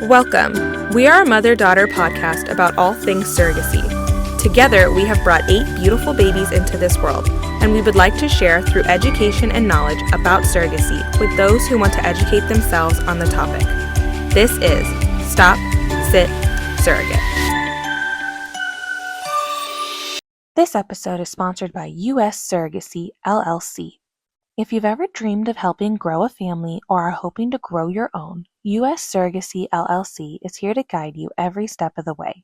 Welcome. We are a mother-daughter podcast about all things surrogacy. Together, we have brought 8 beautiful babies into this world, and we would like to share through education and knowledge about surrogacy with those who want to educate themselves on the topic. This is Stop.Sit.Surrogate. This episode is sponsored by U.S. Surrogacy, LLC. If you've ever dreamed of helping grow a family or are hoping to grow your own, U.S. Surrogacy, LLC is here to guide you every step of the way.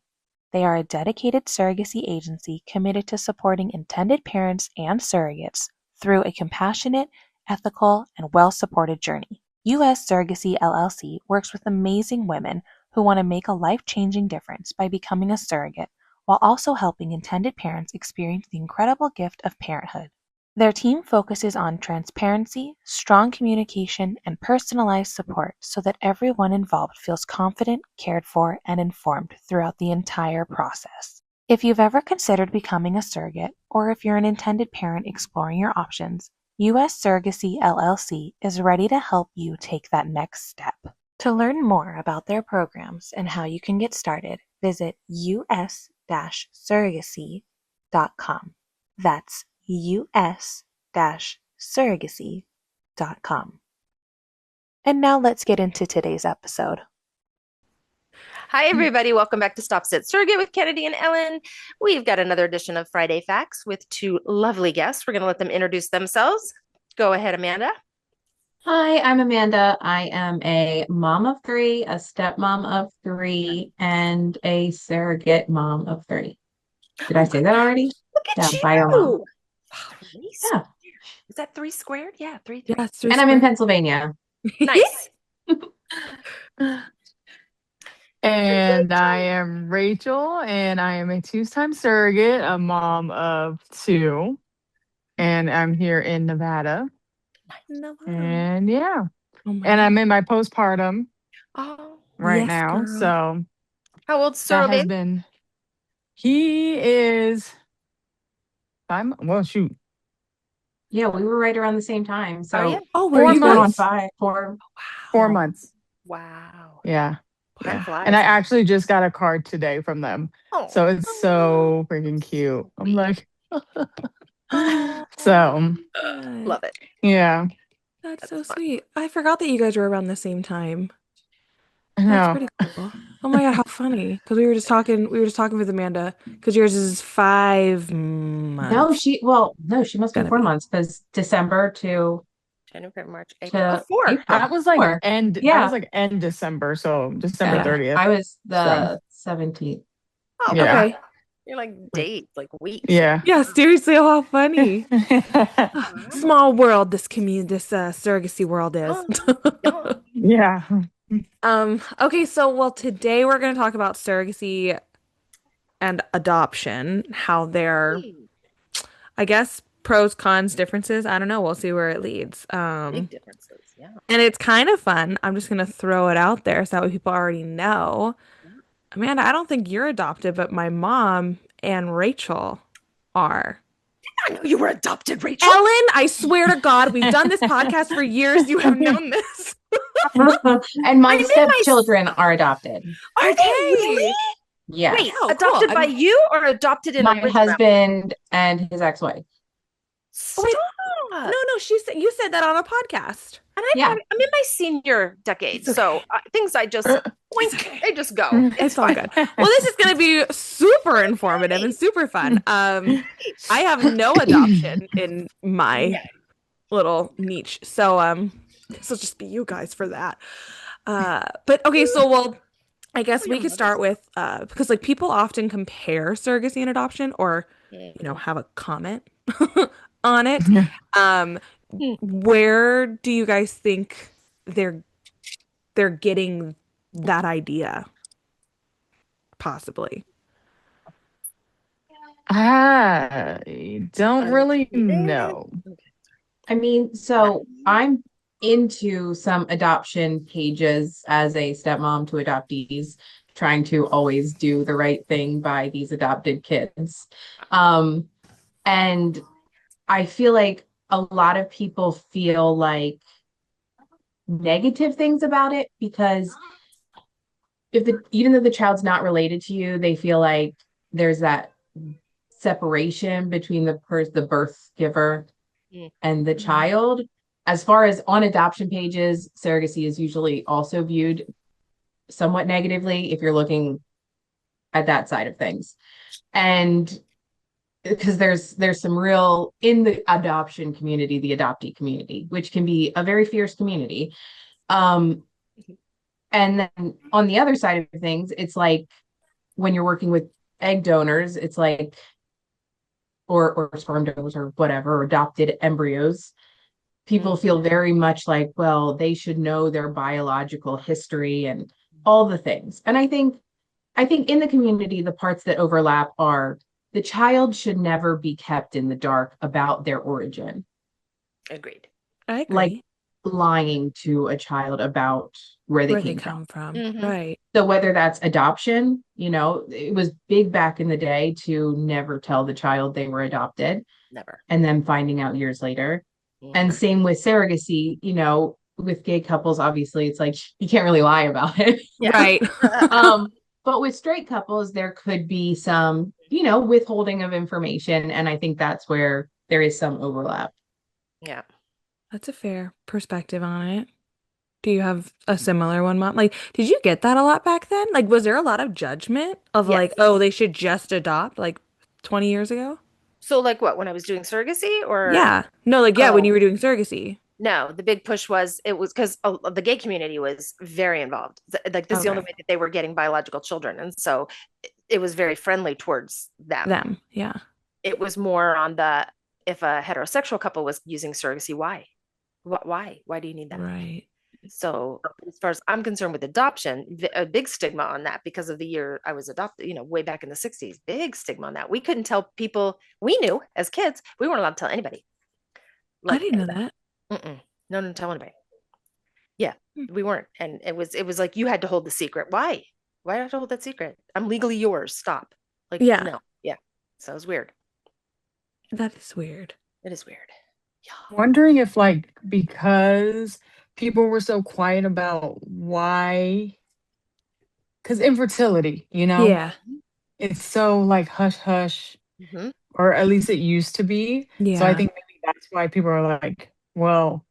They are a dedicated surrogacy agency committed to supporting intended parents and surrogates through a compassionate, ethical, and well-supported journey. U.S. Surrogacy, LLC works with amazing women who want to make a life-changing difference by becoming a surrogate, while also helping intended parents experience the incredible gift of parenthood. Their team focuses on transparency, strong communication, and personalized support so that everyone involved feels confident, cared for, and informed throughout the entire process. If you've ever considered becoming a surrogate, or if you're an intended parent exploring your options, U.S. Surrogacy LLC is ready to help you take that next step. To learn more about their programs and how you can get started, visit us-surrogacy.com. That's us-surrogacy.com. And now let's get into today's episode. Hi, everybody. Welcome back to Stop.Sit.Surrogate with Kennedy and Ellen. We've got another edition of Friday Facts with 2 lovely guests. We're going to let them introduce themselves. Go ahead, Amanda. Hi, I'm Amanda. I am a mom of 3, a stepmom of 3, and a surrogate mom of 3. Did I say that already? Look at you. Bio mom. Yeah. Is that 3 squared? Yeah, 3. Yes, 3 and I'm in Pennsylvania. Nice. And I am Rachel, and I am a 2-time surrogate, a mom of 2, and I'm here in Nevada. And yeah, and I'm in my postpartum now. Girl. So how old's Surrogate? He is 5. Well, shoot. Yeah, we were right around the same time. So were you going on guys? 5, 4. 4 months. Wow. Yeah. Time flies. And I actually just got a card today from them. So it's so freaking cute. I'm like, so love it. Yeah. That's so sweet. I forgot that you guys were around the same time. I know. That's pretty cool. Oh my God, how funny. Because we were just talking with Amanda, because yours is 5 months. No, she must be 4 months, because December to January, March, April. 4. April. I was like 4. end December, so December 30th. I was the 17th. Oh, yeah. Okay. You're like days, like weeks. Yeah. Yeah, seriously, how funny. Small world this surrogacy world is. Yeah. Okay, so today we're going to talk about surrogacy and adoption, how they're, I guess, pros, cons, differences. I don't know. We'll see where it leads. Big differences, yeah. And it's kind of fun. I'm just going to throw it out there so that way people already know. Amanda, I don't think you're adopted, but my mom and Rachel are. I know you were adopted, Rachel. Ellen, I swear to God, we've done this podcast for years. You have known this. And my stepchildren are adopted. Are they really? Yes. Wait, adopted by you or adopted in my husband and his ex-wife? Stop. No, you said that on a podcast. And I'm in my senior decade, so things I just they just go. It's all good. Well, this is going to be super informative and super fun. I have no adoption in my little niche, so this will just be you guys for that. But okay, so I guess we could start with because like people often compare surrogacy and adoption, or have a comment on it. Where do you guys think they're getting that idea? Possibly. I don't really know. I mean, so I'm into some adoption pages as a stepmom to adoptees, trying to always do the right thing by these adopted kids. And I feel like a lot of people feel like negative things about it because even though the child's not related to you, they feel like there's that separation between the birth giver Mm. and the child. As far as on adoption pages, surrogacy is usually also viewed somewhat negatively if you're looking at that side of things. And because there's some real in the adoption community, the adoptee community, which can be a very fierce community. Um, and then on the other side of things, it's like when you're working with egg donors, it's like or sperm donors or whatever, or adopted embryos, people feel very much like, well, they should know their biological history and all the things. And I think in the community, the parts that overlap are the child should never be kept in the dark about their origin. Agreed. I Like agree. lying to a child about where they Where they came from. come from. Mhm. Right. So whether that's adoption, it was big back in the day to never tell the child they were adopted Never. and then finding out years later. Mhm. And same with surrogacy, with gay couples, obviously it's like you can't really lie about it. Yeah. Right. But with straight couples, there could be some, withholding of information. And I think that's where there is some overlap. Yeah. That's a fair perspective on it. Do you have a similar one, Mom? Like, did you get that a lot back then? Like, was there a lot of judgment of Yes. like, oh, they should just adopt like 20 years ago? So like what, when I was doing surrogacy or Yeah. No, like, yeah, when oh you were doing surrogacy. no, the big push was it was because the gay community was very involved. Like this is the only Okay. way that they were getting biological children. And so it was very friendly towards them. Them. Yeah. It was more on the if a heterosexual couple was using surrogacy, why? Why? Why do you need that? Right. So as far as I'm concerned with adoption, a big stigma on that because of the year I was adopted, way back in the 60s, big stigma on that. We couldn't tell people we knew as kids, we weren't allowed to tell anybody. I Like didn't know that. no, tell anybody. Yeah, Hmm. we weren't. And it was like you had to hold the secret. Why? Why do I have to hold that secret? I'm legally yours. Stop. Like, Yeah. no. Yeah. So it was weird. That is weird. It is weird. Yeah. Wondering if, like, because people were so quiet about why, because infertility, Yeah. it's so like hush hush, Mm-hmm. or at least it used to be. So I Yeah. think maybe that's why people are like, well,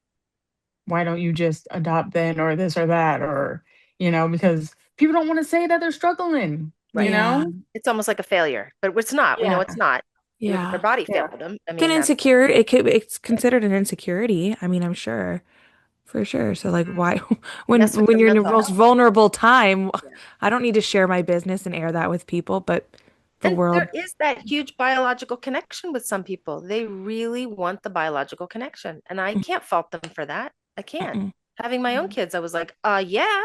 why don't you just adopt then, or this or that, or, because people don't want to say that they're struggling, Right. Yeah. It's almost like a failure, but it's not. We know Yeah. it's not. Their Yeah. body Yeah. failed them. I It's an mean, that's insecure, it's considered an insecurity. I mean, I'm sure. For sure. So like why when mess with when your you're in your mental most health. vulnerable time, Yeah. I don't need to share my business and air that with people, but the And world, there is that huge biological connection with some people. They really want the biological connection. And I can't fault them for that. I can't. mm-mm. Having my own kids, I was like, yeah,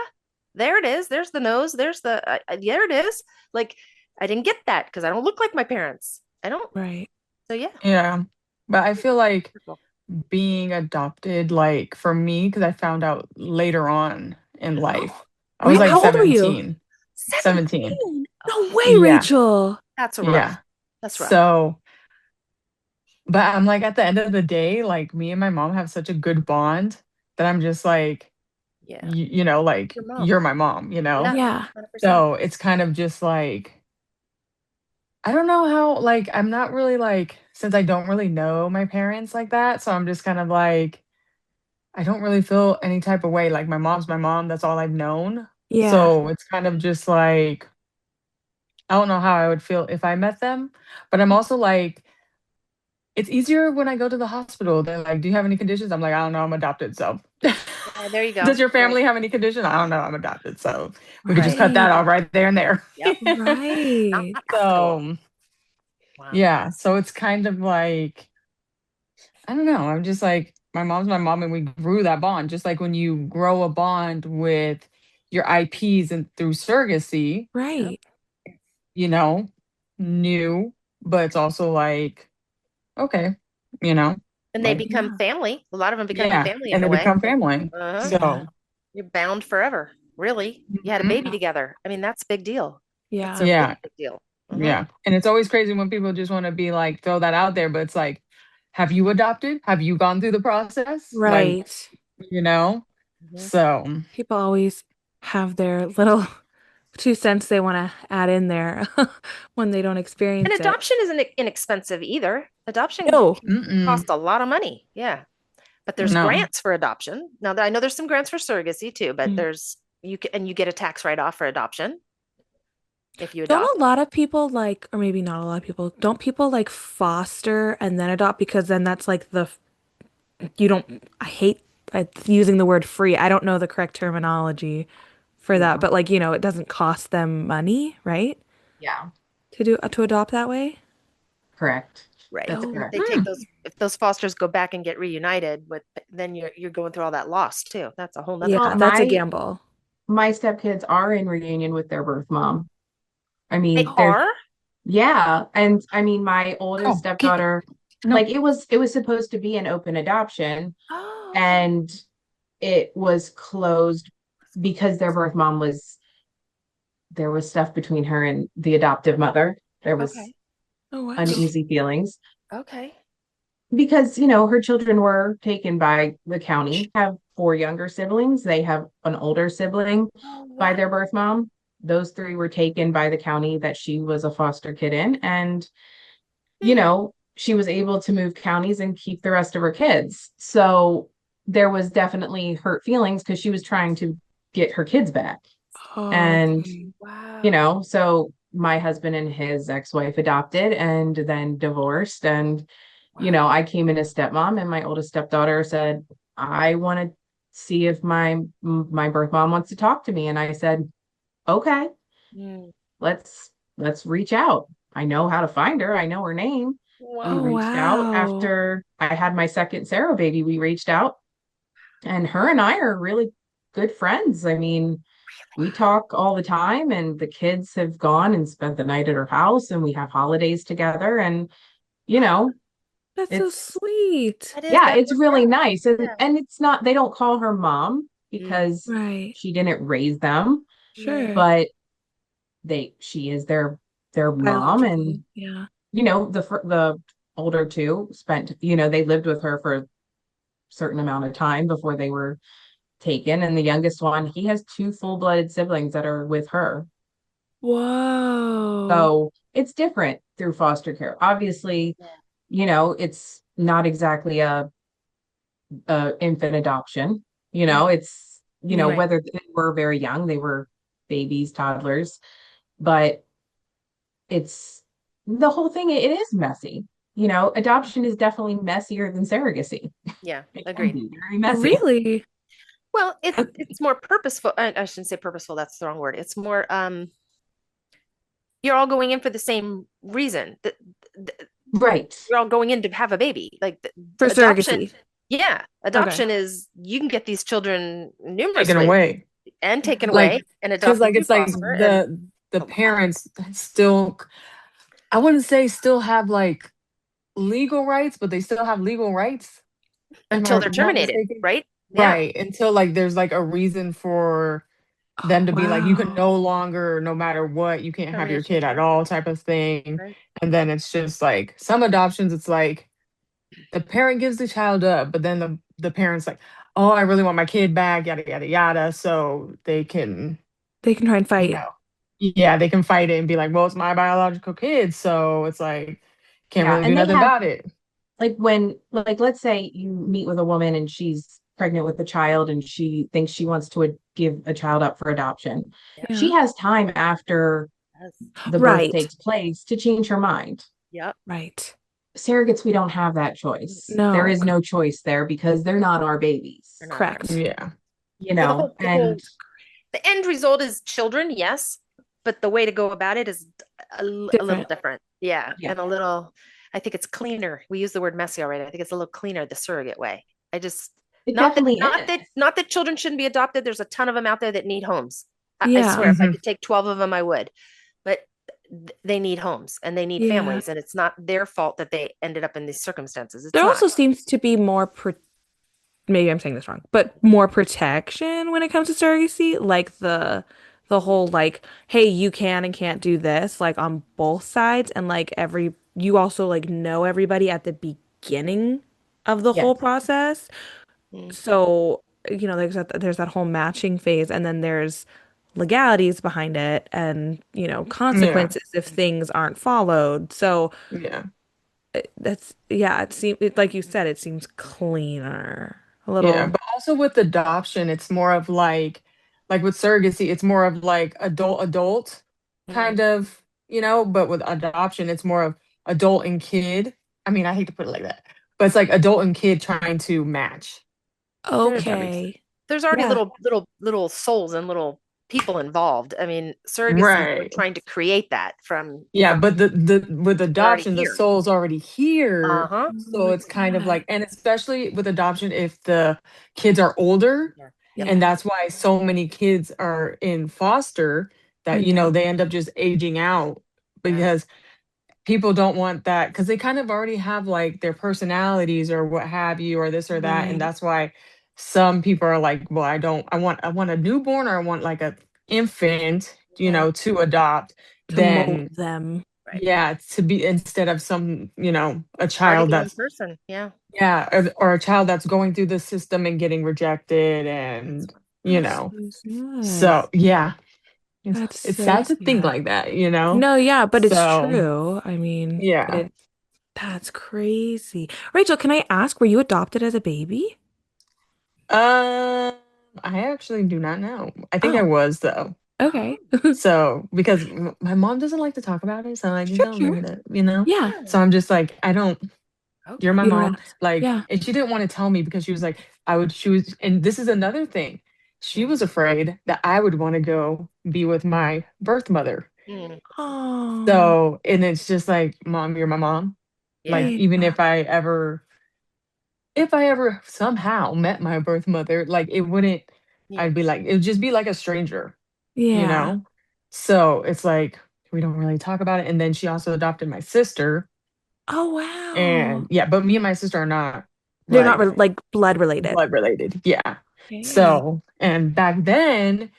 there it is. There's the nose. There's there it is. Like, I didn't get that because I don't look like my parents. I don't. Right. So, yeah. Yeah. But I feel like being adopted, like for me, because I found out later on in life, I was Wait, like how old were you? 17. 17. 17. No way, Yeah. Rachel. That's rough. Yeah. That's rough. So, but I'm like, at the end of the day, like me and my mom have such a good bond that I'm just like, Yeah. like Your mom. you're my mom, Yeah. Yeah. 100%. So it's kind of just like, I don't know how, like, I'm not really like, since I don't really know my parents like that. So I'm just kind of like, I don't really feel any type of way. Like, my mom's my mom. That's all I've known. Yeah. So it's kind of just like, I don't know how I would feel if I met them. But I'm also like, it's easier when I go to the hospital. They're like, "Do you have any conditions?" I'm like, "I don't know. I'm adopted." So, Yeah, there you go. does your Right. family have any conditions? I don't know. I'm adopted. So, we could just cut Right. that off right there and there. Yep. Not Right. the hospital. So, Wow. yeah. So it's kind of like, I don't know. I'm just like, my mom's my mom, and we grew that bond. Just like when you grow a bond with your IPs and through surrogacy, Right. you know, new, but it's also like, okay, you know, And they like, become Yeah. family. A lot of them become yeah, family in and a they way. become family. Uh-huh. Yeah. So, You're bound forever. Really. You had a mhm, baby together. I mean, that's a big deal. That's Yeah. a really yeah, big deal. yeah. And it's always crazy when people just want to be like, throw that out there, but it's like, have you adopted? Have you gone through the process? Like, Right. you know? Mhm. So, People always have their little 2 cents they want to add in there when they don't And experience it. adoption isn't inexpensive either. Adoption No. can Mm-mm. cost a lot of money. Yeah. But there's No. grants for adoption. Now I know there's some grants for surrogacy too, but Mm. you get a tax write-off for adoption if you Don't adopt. a lot of people like, or maybe not a lot of people, don't people like foster and then adopt because then that's like you don't, I hate using the word free. I don't know the correct terminology for that, Yeah. but like, it doesn't cost them money, right? Yeah, To adopt that way? correct. Right. That's Oh, But correct. they take those if those fosters go back and get reunited with then you're going through all that loss too. That's a whole nother yeah, Well, time. that's a my gamble. my stepkids are in reunion with their birth mom. I They mean, there's are? yeah, and I mean my oldest Oh, get stepdaughter, no. like it was supposed to be an open adoption, Oh, okay. and it was closed because their birth mom was there was stuff between her and the adoptive mother. There was Okay. Oh, wow. uneasy feelings Okay. because her children were taken by the county, have four younger siblings, they have an older sibling Oh, by wow. their birth mom. Those three were taken by the county that she was a foster kid in, and Hmm. she was able to move counties and keep the rest of her kids. So there was definitely hurt feelings because she was trying to get her kids back. Oh, And Wow. so my husband and his ex-wife adopted and then divorced. And, Wow. I came in as stepmom, and my oldest stepdaughter said, I want to see if my birth mom wants to talk to me. And I said, okay, Mm. let's reach out. I know how to find her. I know her name. We oh, Wow. reached out wow. after I had my second Sarah baby. We reached out, and her and I are really good friends. I mean, we talk all the time, and the kids have gone and spent the night at her house, and we have holidays together. And, you know, That's so it's, sweet. That is yeah, that it's worked really out. nice. And, Yeah. and it's not, they don't call her mom Mm. because Right. she didn't raise them, Yeah. Sure. but she is their mom. Biological. And, Yeah. the older two spent, they lived with her for a certain amount of time before they were taken. And the youngest one, he has two full-blooded siblings that are with her. Whoa. So it's different through foster care. Obviously, Yeah. it's not exactly a infant adoption. Mm. It's, Yeah. Right. whether they were very young, they were babies, toddlers, but it's the whole thing, it is messy. Adoption is definitely messier than surrogacy. Yeah. It can Agreed. be very messy. Really? Well, Uh, it's more purposeful. I shouldn't say purposeful. That's the wrong word. It's more you're all going in for the same reason. Right. You're all going in to have a baby. Like For adoption. surrogacy. Yeah, Okay. adoption is you can get these children numerous Taken ways away. and taken away Like, and because adopted like through it's like foster and the a lot parents still, I wouldn't say still have like legal rights, but they still have legal rights. Am until I they're not terminated, mistaken? right? Yeah. Right. Until like there's like a reason for Oh, them to be like, you can wow. no longer, no matter what, you can't have your Termination kid at hearing. all type of thing. Right. And then it's just like some adoptions, it's like the parent gives the child up, but then the parent's like, oh, I really want my kid back, yada yada yada. So they can, They can try and you fight. know, yeah, they can fight it and be like, well, it's my biological kid. So it's like, can't Yeah. really do And they nothing have, about it. like, let's say you meet with a woman and she's pregnant with a child and she thinks she wants to give a child up for adoption. Yep. She Yeah. has time after Yes. the birth Right. takes place to change her mind. Yep. Right. Surrogates, we don't have that choice. There No. is no choice there because they're not our babies, They're not ours. Correct. Yeah. So and the end result is children, yes, but the way to go about it is a little Different. different. Yeah, yeah, and a little. I think it's cleaner. We use the word messy already. I think it's a little cleaner the surrogate way. I just it definitely is. not that children shouldn't be adopted. There's a ton of them out there that need homes. I Yeah. swear, if I Hmm. could take 12 of them, I would. But they need homes and they need Yeah. families, and it's not their fault that they ended up in these circumstances. It's There not. also seems to be maybe I'm saying this wrong, but more protection when it comes to surrogacy, like the whole like, hey, you can and can't do this, like on both sides, and like you also like know everybody at the beginning of the whole Yes. process. Mm. So, there's that whole matching phase, and then there's legalities behind it and, Yeah. consequences if things aren't followed. So Yeah. it seems like you said, it seems cleaner. A Yeah, little. but also with adoption, it's more of like with surrogacy, it's more of like adult Mm. kind of, but with adoption, it's more of adult and kid. I mean, I hate to put it like that, but it's like adult and kid trying to match, if There's that makes sense. Okay. there's already Yeah. little souls and little people involved. I mean, surrogacy, we're Right. trying to create that Yeah, from but the with they're already adoption, the here. soul's already here. Uh-huh. So it's kind of Yeah. like, and especially with adoption, if the kids are older, Yeah. Yep. and Yeah. that's why so many kids are in foster, that Yeah. they end up just aging out Yeah. because people don't want that, because they kind of already have like their personalities or what have you, or this or that, and Right. that's why some people are like, well, I want a newborn, or I want like a infant, Yeah. to adopt, To mold then them. Right. yeah, to be, instead of some, a Already child in that's, person. Yeah. yeah, or a child that's going through the system and getting rejected, and you That's know so sad. so yeah, That's it's so sad to think sad. like that, No, yeah, but it's so true. I mean, yeah. that's crazy. Rachel, can I ask, were you adopted as a baby? um I actually do not know. I think I Oh, was, though. okay. So because my mom doesn't like to talk about it, so I just Sure, don't bring sure. it up, Yeah. so I'm just like, I don't. You're Okay. my You don't mom. ask. Like, Yeah. and she didn't want to tell me because she was like, she was, and this is another thing. She Mm. was afraid that I would want to go be with my birth mother. Mm. Oh, So, and it's just like, Mom, you're my mom. Like, Yeah. even yeah. if I ever somehow met my birth mother, like, it wouldn't, Yeah. I'd be like, it would just be like a stranger, you Yeah. know? So it's like, we don't really talk about it. And then she also adopted my sister. Oh, And wow. yeah, but me and my sister are not They're not like like blood related. blood related. Yeah. Okay. So, and back then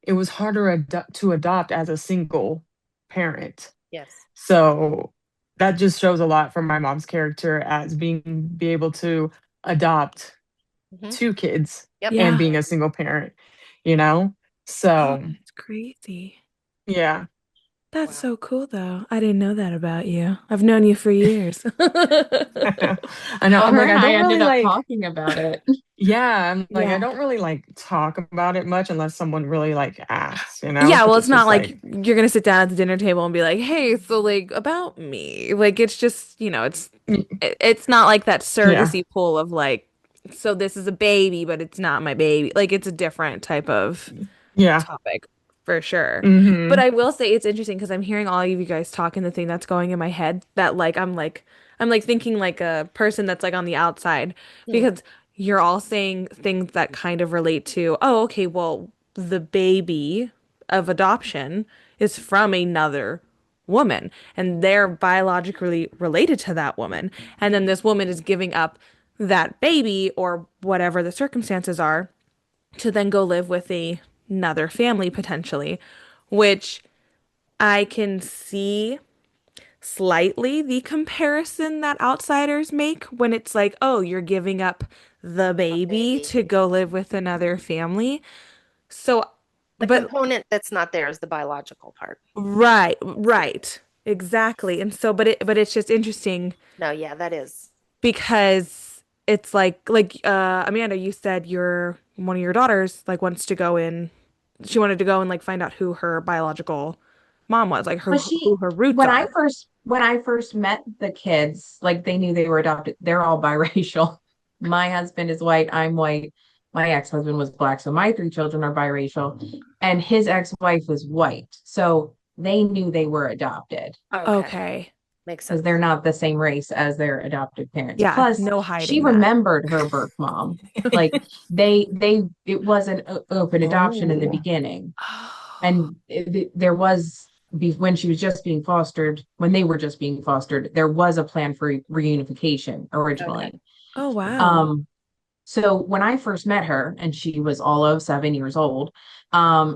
it was harder to adopt as a single parent. Yes. So that just shows a lot from my mom's character as be able to adopt Hmm. two kids Yep. and Yeah. being a single parent, you know? Oh, So, that's crazy. yeah. That's Wow. so cool, though. I didn't know that about you. I've known you for years. I know. Well, I'm her like, and I I don't really ended up like, talking about it. yeah, I'm like, I Yeah. don't really like talk about it much unless someone really like asks, Yeah, well, because it's it's not just like like, you're gonna sit down at the dinner table and be like, "Hey, so like about me." Like it's just, it's not like that yeah, surrogacy pool of like, so this is a baby, but it's not my baby. Like it's a different type of yeah. topic for sure. But Hmm. I will say it's interesting because I'm hearing all of you guys talk, and the thing that's going in my head that I'm like thinking like a person that's like on the outside Mm. because you're all saying things that kind of relate to, oh, okay, well, the baby of adoption is from another woman and they're biologically related to that woman. And then this woman is giving up that baby or whatever the circumstances are to then go live with another family potentially, which I can see slightly the comparison that outsiders make when it's like, oh, you're giving up the A baby baby. to go live with another family. So, The but component that's not there is the biological part. right, right. Exactly. And so but it's just interesting No, yeah, that is. because it's like Amanda, you said your one of your daughters like wants to go in she wanted to go and like find out who her biological mom was, like But who her roots are. when I first met the kids, like they knew they were adopted. They're all biracial. My husband is white, I'm white. My ex-husband was black, so my three children are biracial, and his ex-wife was white. So they knew they were adopted Okay. Okay. Makes because sense. they're not the same race as their adopted parents. Yeah, Plus, no she hiding that. remembered her birth mom. Like it was an open adoption in the Oh, beginning, Oh. and there was when she was just being fostered, when they were just being fostered, there was a plan for reunification Okay. originally. Oh wow. Um, so when I first met her, and she was all of 7 years old,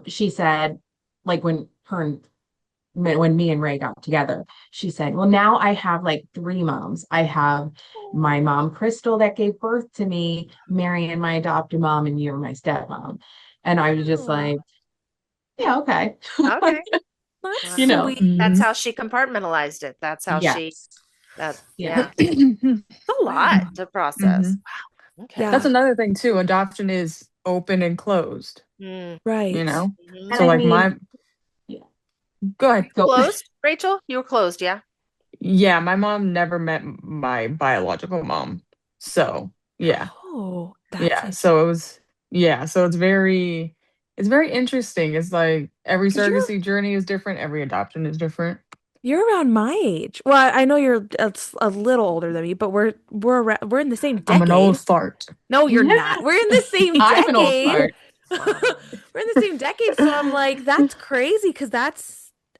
she said, like when me and Ray got together, she said, well, now I have like three moms. I have my mom, Crystal, that gave birth to me, Marion, my adopted mom, and you're my stepmom. And I was just Oh. like, Yeah, okay. Okay. That's You know, sweet. That's Mhm. how she compartmentalized it. That's how yes. yeah. Yeah. It's a lot Mhm. to process. Wow. Okay. That's Yeah, another thing too. Adoption is open and closed, Mm. you right. know? And So Mhm. I like mean, my yeah, go ahead. go. Closed, Rachel? You were closed, yeah? Yeah, my mom never met my biological mom. So, yeah. Oh, that's Yeah. interesting. So it was yeah, so it's very interesting. It's like every 'Cause surrogacy journey is different, every adoption is different. you're around my age. Well, I know you're a little older than me, but we're in the same I'm an old decade. fart. No, you're not. We're in the same I'm an old decade. fart. We're in the same decade, so I'm like, that's crazy because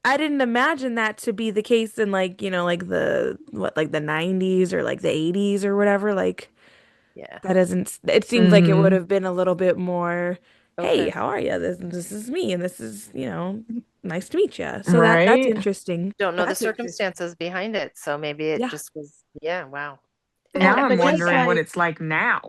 I didn't imagine that to be the case in like, like like the 90s or like the 80s or whatever. Like Yeah. that isn't, it seems like it would Mhm. have been a little bit more, hey, Open. how are you? This is me and this is, nice to meet you. So that's Right? interesting. Don't know the That's interesting. circumstances behind it. So maybe it Yeah. just was, yeah, wow. Now Well, I'm but Okay. just wondering what like, it's like now.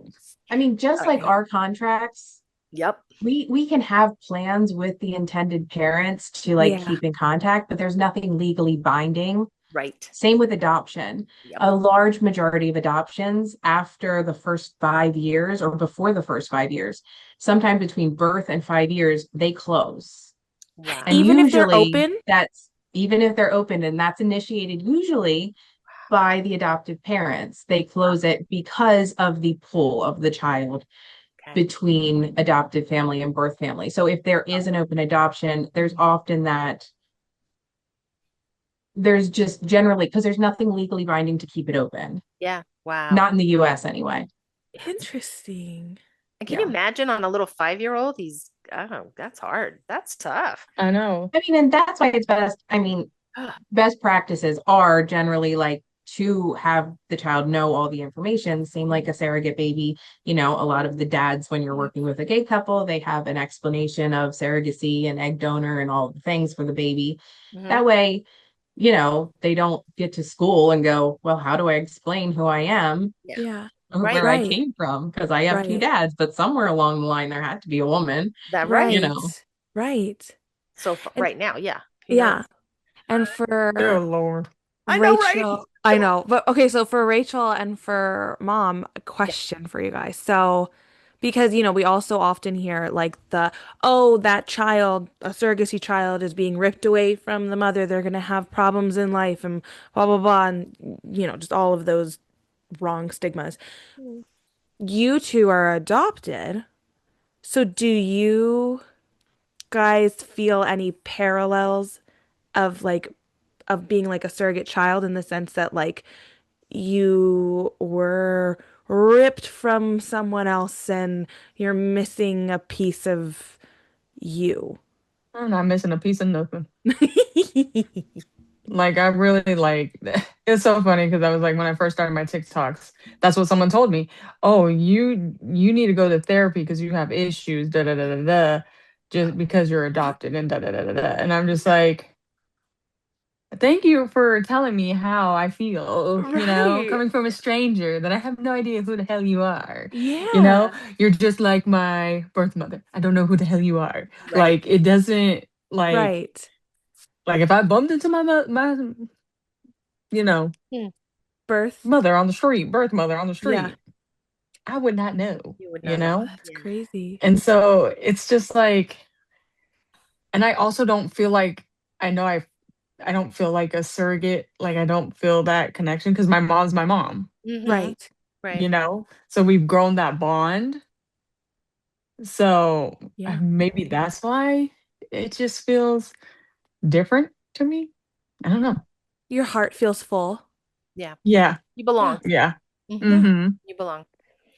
I mean, just like Right. our contracts, Yep. we can have plans with the intended parents to like Yeah. keep in contact, but there's nothing legally binding. Right. Same with adoption. Yep. A large majority of adoptions after the first 5 years or before the first 5 years, sometime between birth and 5 years, they close. And Wow. Even if they're usually open. that's even if they're open, and that's initiated usually by the adoptive parents. They close it because of the pull of the child Okay. between adoptive family and birth family. So if there is an open adoption, there's often that there's just generally because there's nothing legally binding to keep it open. Yeah. Wow. Not in the US anyway. Interesting. And can you Yeah. imagine on a little 5-year-old? Oh, that's hard. That's tough. I know. I mean, and that's why it's best. I mean, best practices are generally like to have the child know all the information, same like a surrogate baby. A lot of the dads, when you're Yeah. working with a gay couple, they have an explanation of surrogacy and egg donor and all the things for the baby. Hmm. That way, they don't get to school and go, well, how do I explain who I am Yeah. Yeah. or Right. where I Right. came from? Because I have two Right. dads, but somewhere along the line there had to be a woman, That right. you know. Right. Right. So And right now, yeah. Who knows? yeah. And Oh for Lord. I know, right? Rachel, I know. But okay, so for Rachel and for mom, a Yeah. question for you guys. So, because, we also often hear like oh, that child, a surrogacy child is being ripped away from the mother. They're going to have problems in life and blah, blah, blah. And, just all of those wrong stigmas. Mm. You two are adopted. So, do you guys feel any parallels of being like a surrogate child in the sense that like you were ripped from someone else and you're missing a piece of you? I'm not missing a piece of nothing. Like I really like it's so funny because I was like when I first started my TikToks, that's what someone told me. Oh, you need to go to therapy because you have issues, da da da da da, just because you're adopted and da da da da da. And I'm just like, thank you for telling me how I feel, Right. coming from a stranger that I have no idea who the hell you are. You Yeah. know, you're just like my birth mother. I don't know who the hell you are. Right. Like it doesn't like Right. like if I bumped into my you know Hmm. Birth. mother on the street, birth mother on the Yeah. street, I would not know, You would you not know. Oh, know? that's Yeah. crazy. And so it's just like, and I also don't feel like I know I don't feel like a surrogate, like I don't feel that connection because my mom's my mom, Mm-hmm. Right. Right. you know? So we've grown that bond. So Yeah. maybe that's why it just feels different to me. I don't know. Your heart feels full. Yeah. Yeah. You Yeah. belong. Yeah. Hmm. Yeah. Mm-hmm. You belong.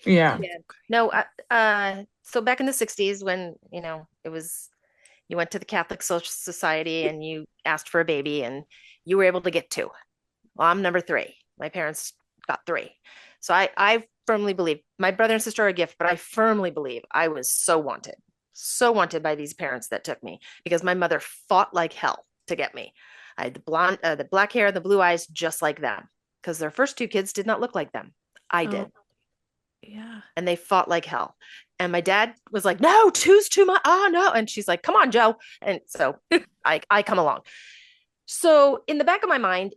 Yeah. Yeah. No, so back in the 60s when, it was you went to the Catholic Social Society and you asked for a baby and you were able to get two. Well, I'm number three. My parents got three. So I firmly believe my brother and sister are a gift, but I firmly believe I was so wanted by these parents that took me because my mother fought like hell to get me. I had the black hair, the blue eyes, just like them, because their first two kids did not look like them. I Oh, did. Yeah. and they fought like hell. And my dad was like, no, two's too much. Oh, no. And she's like, come on, Joe. And so I come along. So in the back of my mind,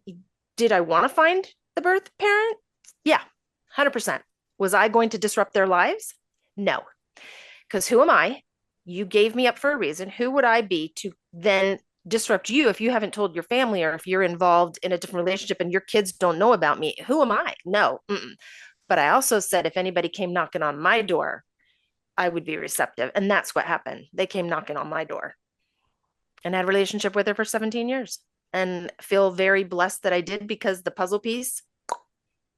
did I want to find the birth parent? Yeah, 100%. Was I going to disrupt their lives? No. Because who am I? You gave me up for a reason. Who would I be to then disrupt you if you haven't told your family, or if you're involved in a different relationship and your kids don't know about me? Who am I? No. Mm-mm. But I also said if anybody came knocking on my door, I would be receptive. And that's what happened. They came knocking on my door, and had a relationship with her for 17 years, and feel very blessed that I did, because the puzzle piece,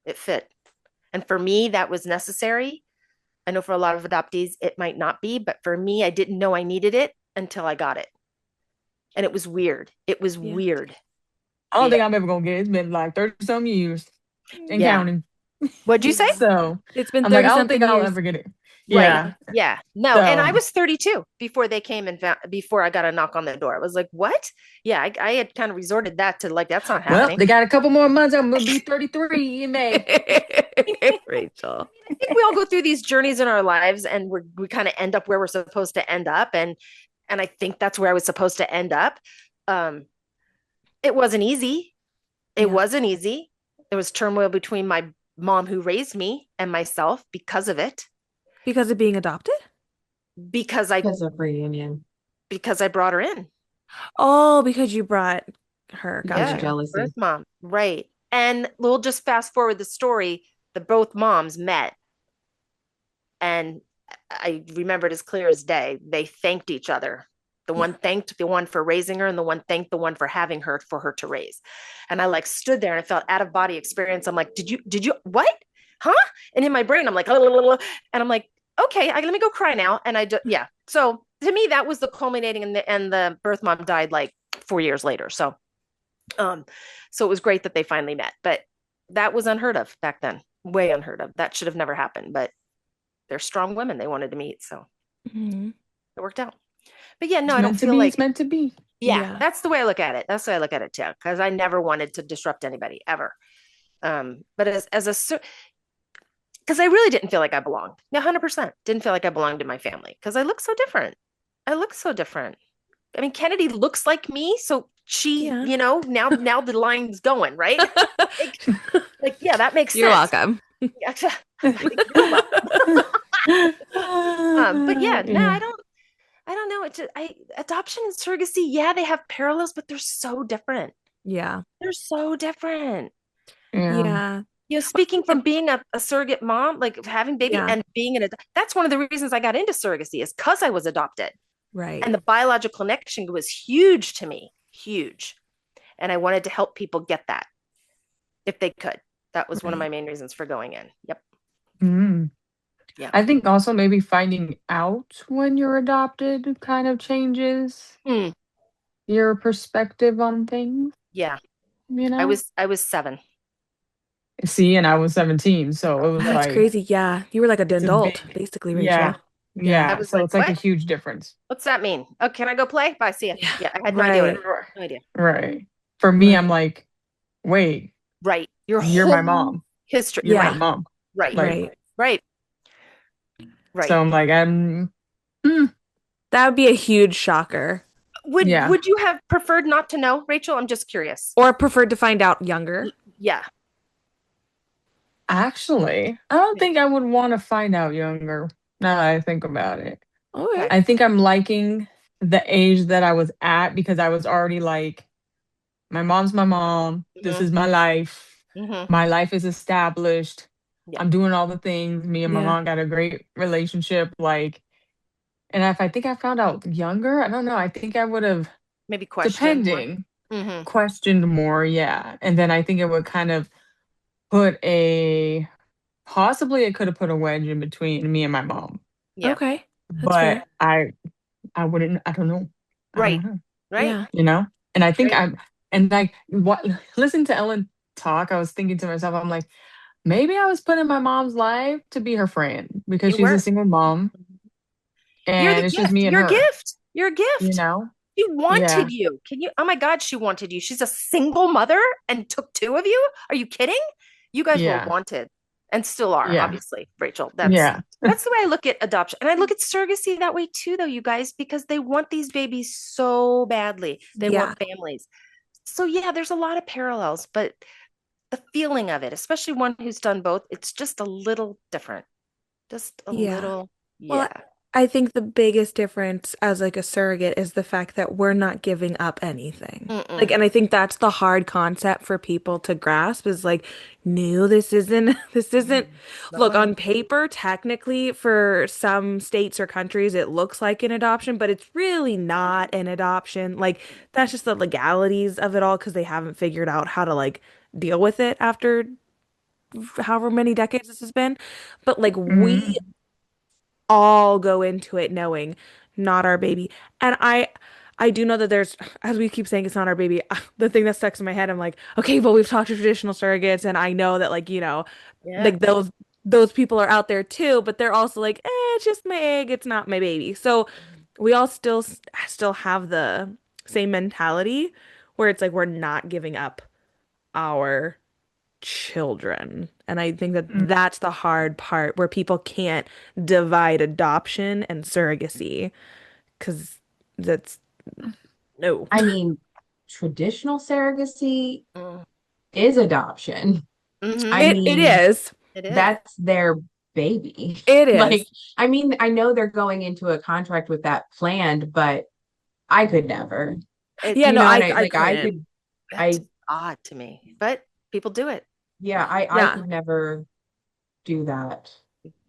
it fit. And for me, that was necessary. I know for a lot of adoptees, it might not be, but for me, I didn't know I needed it until I got it. And it was weird. It was weird. I don't think I'm ever gonna get it. It's been like 30 some years and Yeah. counting. What'd you say? So It's been I'm like, 30 I don't something think I'll years. ever get it. Right. Yeah. Yeah. No. And I So was 32 before they came and found, before I got a knock on the door. I was like, what? Yeah. I had kind of resorted that to like, that's not well, happening. they got a couple more months. I'm gonna be 33 in May. Rachel. I think we all go through these journeys in our lives, and we kind of end up where we're supposed to end up. And I think that's where I was supposed to end up. It wasn't easy. It wasn't easy. There was turmoil between my mom who raised me and myself because of it. Because of being adopted? Because of reunion. I brought her in. Oh, because you brought her. Because Gotcha. of jealousy. Birth mom. Right. And we'll just fast forward the story. The both moms met. And I remember it as clear as day. They thanked each other. The one thanked the one for raising her, and the one thanked the one for having her, for her to raise. And I like stood there and I felt out of body experience. I'm like, did you, what? Huh? And in my brain, I'm like, and I'm like, okay, let me go cry now. And yeah. So to me, that was the culminating, and the birth mom died like 4 years later. So it was great that they finally met, but that was unheard of back then. Way unheard of. That should have never happened, but they're strong women they wanted to meet. So it worked out. But yeah, no, I don't feel like it's meant to be. Yeah, that's the way I look at it. That's the way I look at it too, because I never wanted to disrupt anybody ever. But because I really didn't feel like I belonged. 100% didn't feel like I belonged in my family, because I look so different. I mean, Kennedy looks like me, so she, now the line's going right. Yeah, that makes sense. You're welcome. You're welcome. But yeah, no, I don't know. Adoption and surrogacy, yeah, they have parallels, but they're so different. Yeah. They're so different. Yeah. Speaking from being a surrogate mom, like having baby and being that's one of the reasons I got into surrogacy, is because I was adopted. Right. And the biological connection was huge to me, huge. And I wanted to help people get that if they could. That was one of my main reasons for going in. Yep. Yeah. I think also maybe finding out when you're adopted kind of changes your perspective on things. Yeah. I was 7. See, and I was 17, so it was That's crazy. Yeah. You were like an adult, basically, Rachel. Yeah. So it's like a huge difference. What's that mean? Oh, can I go play? Bye. See ya. Yeah. I had no idea. No idea. Right. For me, I'm like, wait. Right. You're my mom. History. You're my mom. Right. Right. So I'm like, that would be a huge shocker. Would you have preferred not to know, Rachel? I'm just curious. Or preferred to find out younger? Yeah. Actually, I don't think I would want to find out younger, now that I think about it. Okay. I think I'm liking the age that I was at, because I was already like, my mom's my mom. This is my life. My life is established. I'm doing all the things. Me and my mom got a great relationship. Like, and if I think I found out younger, I don't know. I think I would have maybe questioned more. Yeah. And then I think it would kind of possibly it could have put a wedge in between me and my mom. Yeah. Okay. That's fair. I wouldn't, I don't know. Right. Yeah. And I think listen to Ellen talk, I was thinking to myself, I'm like, maybe I was put in my mom's life to be her friend, because she's a single mom. And it's just me and her. You're a gift. She wanted you. Oh my God, she wanted you. She's a single mother and took 2 of you. Are you kidding? You guys were wanted. and still are, Yeah. obviously, Rachel. Yeah. That's the way I look at adoption. And I look at surrogacy that way too, though, you guys, because they want these babies so badly. They Yeah. want families. So yeah, there's a lot of parallels, but the feeling of it, especially one who's done both, it's just a little different. Just a Yeah. little, Well, yeah. I think the biggest difference as like a surrogate is the fact that we're not giving up anything. Like, Mm-mm. and I think that's the hard concept for people to grasp is like, no, this isn't, look, No. on paper, technically for some states or countries, it looks like an adoption, but it's really not an adoption. Like, that's just the legalities of it all because they haven't figured out how to like deal with it after however many decades this has been. But like, we Mhm. all go into it knowing not our baby. And I do know that there's, as we keep saying it's not our baby, the thing that sticks in my head, I'm like, okay, but we've talked to traditional surrogates and I know that like, Yeah. like those people are out there too, but they're also like, it's just my egg, it's not my baby. So we all still have the same mentality where it's like we're not giving up our children. And I think that Mm. that's the hard part where people can't divide adoption and surrogacy because that's no. I mean, traditional surrogacy Mm. is adoption. I Mm-hmm. It mean, is. It is. that's their baby. It Like, is. I mean, I know they're going into a contract with that planned, but I could never. It, Yeah, You no, know what I I I like? I couldn't. could, that's I, odd to me, but people do it. yeah, I Yeah. could never do that.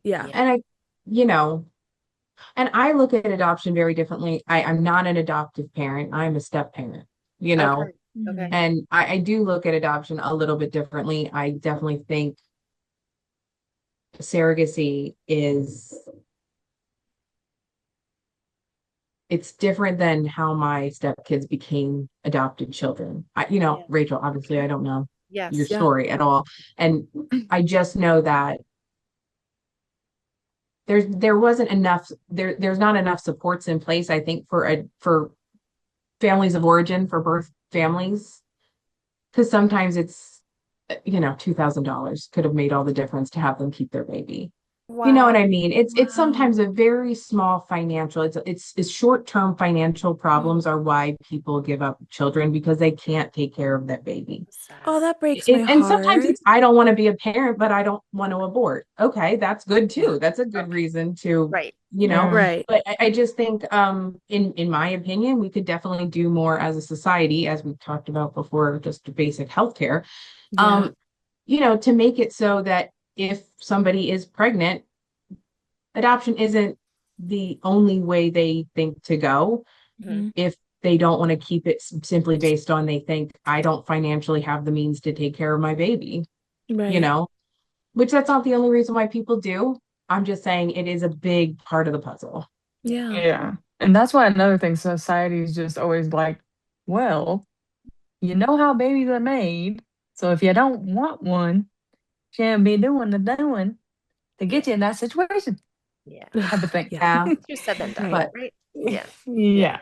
Yeah. Yeah. And you know, and I look at adoption very differently. I'm not an adoptive parent. I'm a step parent, you know, Okay. Okay. and I do look at adoption a little bit differently. I definitely think surrogacy is it's different than how my stepkids became adopted children. Yeah. Rachel, obviously I don't know your Yes. Yeah. story at all. And I just know that there wasn't enough there's not enough supports in place, I think, for families of origin, for birth families. Because sometimes it's $2,000 could have made all the difference to have them keep their baby. You know what Wow. I mean? It's Wow. sometimes a very small financial, it's short-term financial problems are why people give up children because they can't take care of that baby. Sad. Oh, that breaks my And sometimes heart. it's I don't want to be a parent, but I don't want to abort. Okay, that's good Yeah. too. That's a good Okay. reason to, Right. you know. Yeah. Right. But I just think in my opinion, we could definitely do more as a society, as we've talked about before, just basic healthcare. Yeah. Um, to make it so that if somebody is pregnant, adoption isn't the only way they think to go. Mhm. Mhm. If they don't want to keep it simply based on they think I don't financially have the means to take care of my baby, you Right. know, which that's not the only reason why people do. I'm just saying it is a big part of the puzzle. Yeah. Yeah. Yeah. And that's why another thing, society is just always like, well, you know how babies are made. So if you don't want one, shouldn't be doing the doing to Yeah. get you in that situation Yeah. type of thing. Yeah. Yeah, Easier said than done, Right. but right? Yeah. Yeah.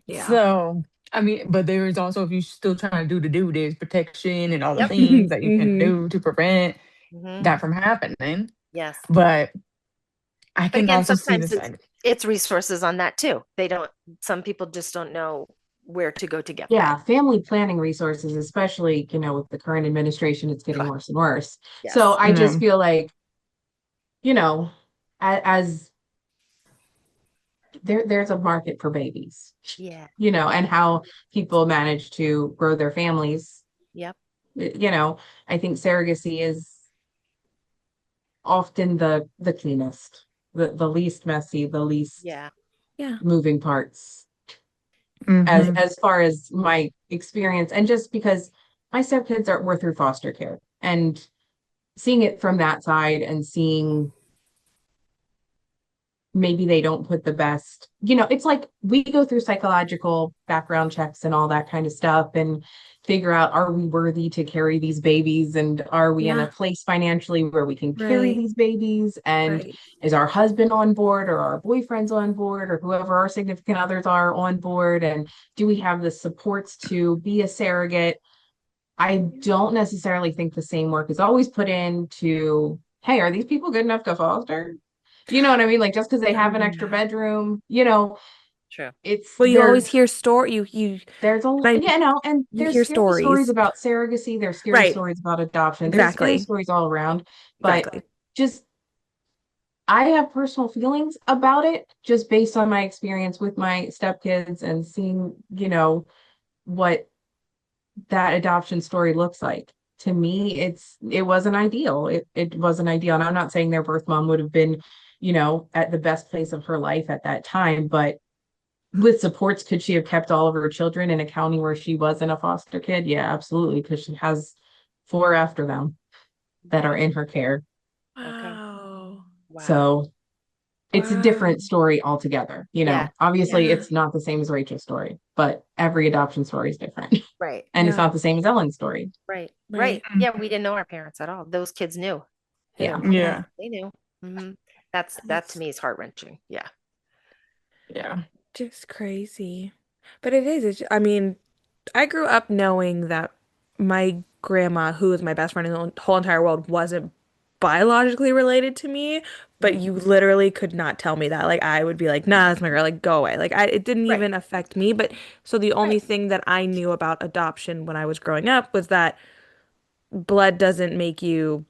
Yeah. So, I mean, but there is also, if you're still trying to do, there's protection and all the Yep. things that you can Hmm. do to prevent Hmm. that from happening. Yes. But I But can again, also see sometimes the side. it's resources on that too. They don't, some people just don't know where to go to get yeah, that. family planning resources, especially, with the current administration, it's getting worse and worse. So Yes. I just No. feel like, you know, as there's a market for babies, Yeah. and how people manage to grow their families. Yep. I think surrogacy is often the cleanest, the least messy, the least Yeah. Yeah. moving parts as Hmm. as far as my experience. And just because my stepkids were through foster care, and seeing it from that side and seeing maybe they don't put the best, it's like we go through psychological background checks and all that kind of stuff and figure out, are we worthy to carry these babies, and are we in a Yeah. place financially where we can carry Right. these babies, and Right. is our husband on board, or our boyfriends on board, or whoever our significant others are on board, and do we have the supports to be a surrogate? I don't necessarily think the same work is always put into hey, are these people good enough to foster? You know what I mean? Like just because they have an extra bedroom, you know, True. it's Well, you always hear you there's a I- you know, and you there's hear scary stories stories. about surrogacy, there's scary Right. stories about adoption, there's scary Exactly. stories all around, but Exactly. just I have personal feelings about it just based on my experience with my stepkids and seeing, you know, what that adoption story looks like. To me, it wasn't ideal. It wasn't ideal. And I'm not saying their birth mom would have been, you know, at the best place of her life at that time, but with supports, could she have kept all of her children in a county where she wasn't a foster kid? Yeah, absolutely, because she has 4 after them that are Wow. in her care. Okay. Wow. Wow. So it's a Wow. different story altogether. You Yeah. know, obviously Yeah. it's not the same as Rachel's story, but every adoption story is different. Right. And it's Yeah. not the same as Ellen's story. Right. Right. Right. Yeah, we didn't know our parents at all. Those kids knew. Yeah. Yeah. Yeah. They knew. Hmm. That to That's me is heart-wrenching. Yeah. Yeah. just crazy. But it is. I mean, I grew up knowing that my grandma, who was my best friend in the whole entire world, wasn't biologically related to me, but Mhm. you literally could not tell me that. Like I would be like, "Nah, that's my girl. Like go away." Like it didn't Right. even affect me. But so the only Right. thing that I knew about adoption when I was growing up was that blood doesn't make you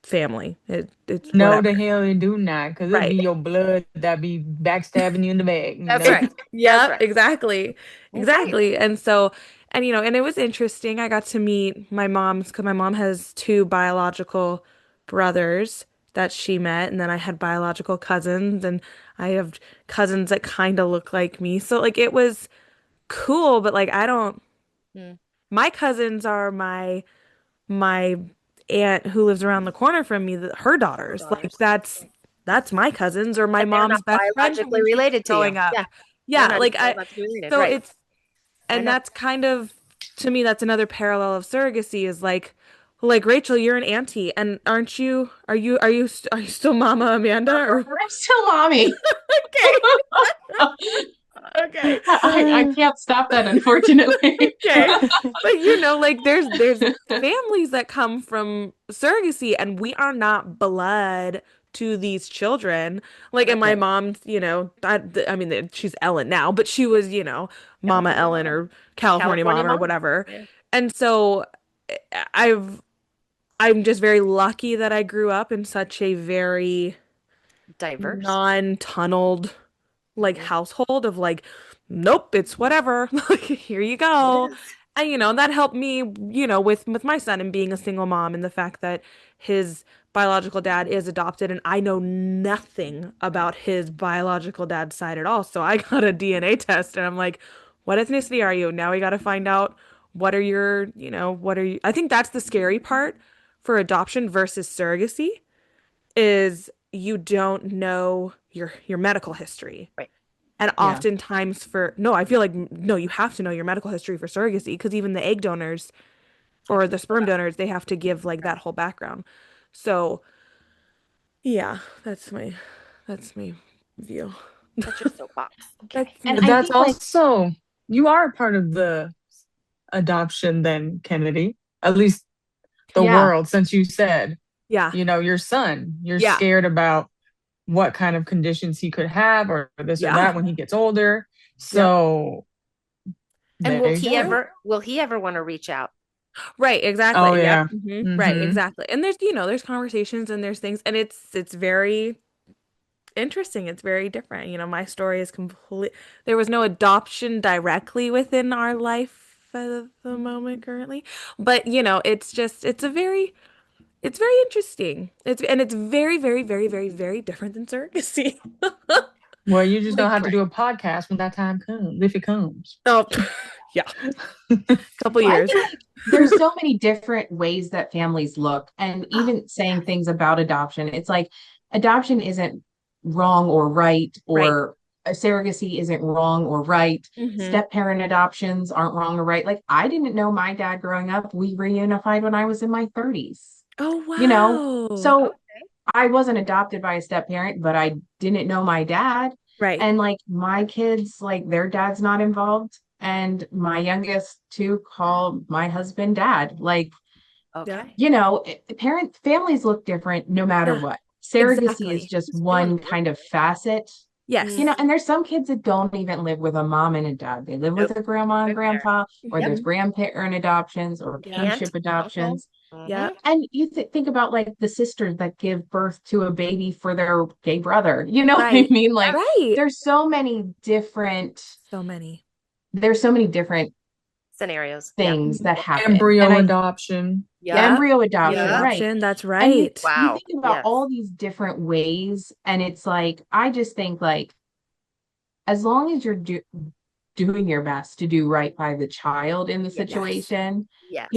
family. It's No, whatever. the hell it do not, because it'd Right. be your blood that be backstabbing you in the back, you That's know? right. That's Yeah, right. exactly. Okay. Exactly. And so, and and it was interesting. I got to meet my mom's because my mom has two biological brothers that she met, and then I had biological cousins, and I have cousins that kind of look like me. So like it was cool, but like I don't Mm. my cousins are my aunt who lives around the corner from me, her Her daughters. Like daughters. that's my cousins or my But they're mom's not best friend from biologically when she was related to you. growing up. Yeah. They're Yeah, not like even I biologically related. so Right. it's I and know. that's kind of to me that's another parallel of surrogacy is like Rachel, you're an auntie and aren't you are you still Mama Amanda or I'm still mommy. okay. Okay. I can't stop that, unfortunately. Okay. But like there's families that come from surrogacy and we are not blood to these children. Like and my Right. mom's, I mean she's Ellen now, but she was, Mama California Ellen mom. or California California mom or mom. whatever. Yeah. And so I'm just very lucky that I grew up in such a very Diverse. non-tunneled like Hmm. household of like, nope, it's whatever. Like here you It go. is. And that helped me, with my son and being a single mom and the fact that his biological dad is adopted and I know nothing about his biological dad's side at all. So I got a DNA test and I'm like, what ethnicity are you? Now we got to find out what are your, what are you I think that's the scary part for adoption versus surrogacy is you don't know your medical history. Right. And Yeah. oftentimes no, I feel like no, you have to know your medical history for surrogacy because even the egg donors Have or to the fill sperm out. donors, they have to give like that whole background. So, yeah, that's my view. That's your soapbox. Okay. That's And But I me. that's think like, also, you are a part of the adoption then, Kennedy. At least the yeah, world, since you said, Yeah. your son, you're Yeah. scared about what kind of conditions he could have or this or Yeah. that when he gets older. Yep. So And there you go. will he ever want to reach out? Right, Oh exactly. Yep. yeah. Right, Mm-hmm. exactly. And there's conversations and there's things and it's very interesting. It's very different. My story is there was no adoption directly within our life at the moment currently. But, it's just it's very interesting. It's very, very, very, very, very different than surrogacy. Well, you just don't have to Right. do a podcast when that time comes, if it comes. Oh, yeah, couple well, I years. think like there's so many different ways that families look, and even saying things about adoption, it's like adoption isn't wrong or right, Right. or a surrogacy isn't wrong or right. Hmm. Step parent adoptions aren't wrong or right. Like I didn't know my dad growing up. We reunified when I was in my 30s. Oh, You know, wow. so Okay. I wasn't adopted by a step parent, but I didn't know my dad. Right. And like my kids, like their dad's not involved. And my youngest two call my husband dad. Like Okay. Families look different no matter Yeah, what. Surrogacy is exactly. just Just family one work. kind of facet. Yes. And there's some kids that don't even live with a mom and a dad. They live with Nope. a grandma and Very fair. grandpa, or Yep. there's Mhm. grandparent adoptions or Yeah. Aunt, kinship uncle. adoptions. Yeah. Mhm. And you think about like the sisters that give birth to a baby for their gay brother. You know what I Right. mean? Like Right. there's so many different, So many. there's so many different Scenarios. Yeah. things that happen. And Embryo I adoption. Yeah. embryo Embryo adoption, Yeah. right? adoption. That's And you right. you Wow. think about Yes. all these different ways, and it's like I just think like as long as you're doing your best to do right by the child in the Yes. situation, Yes.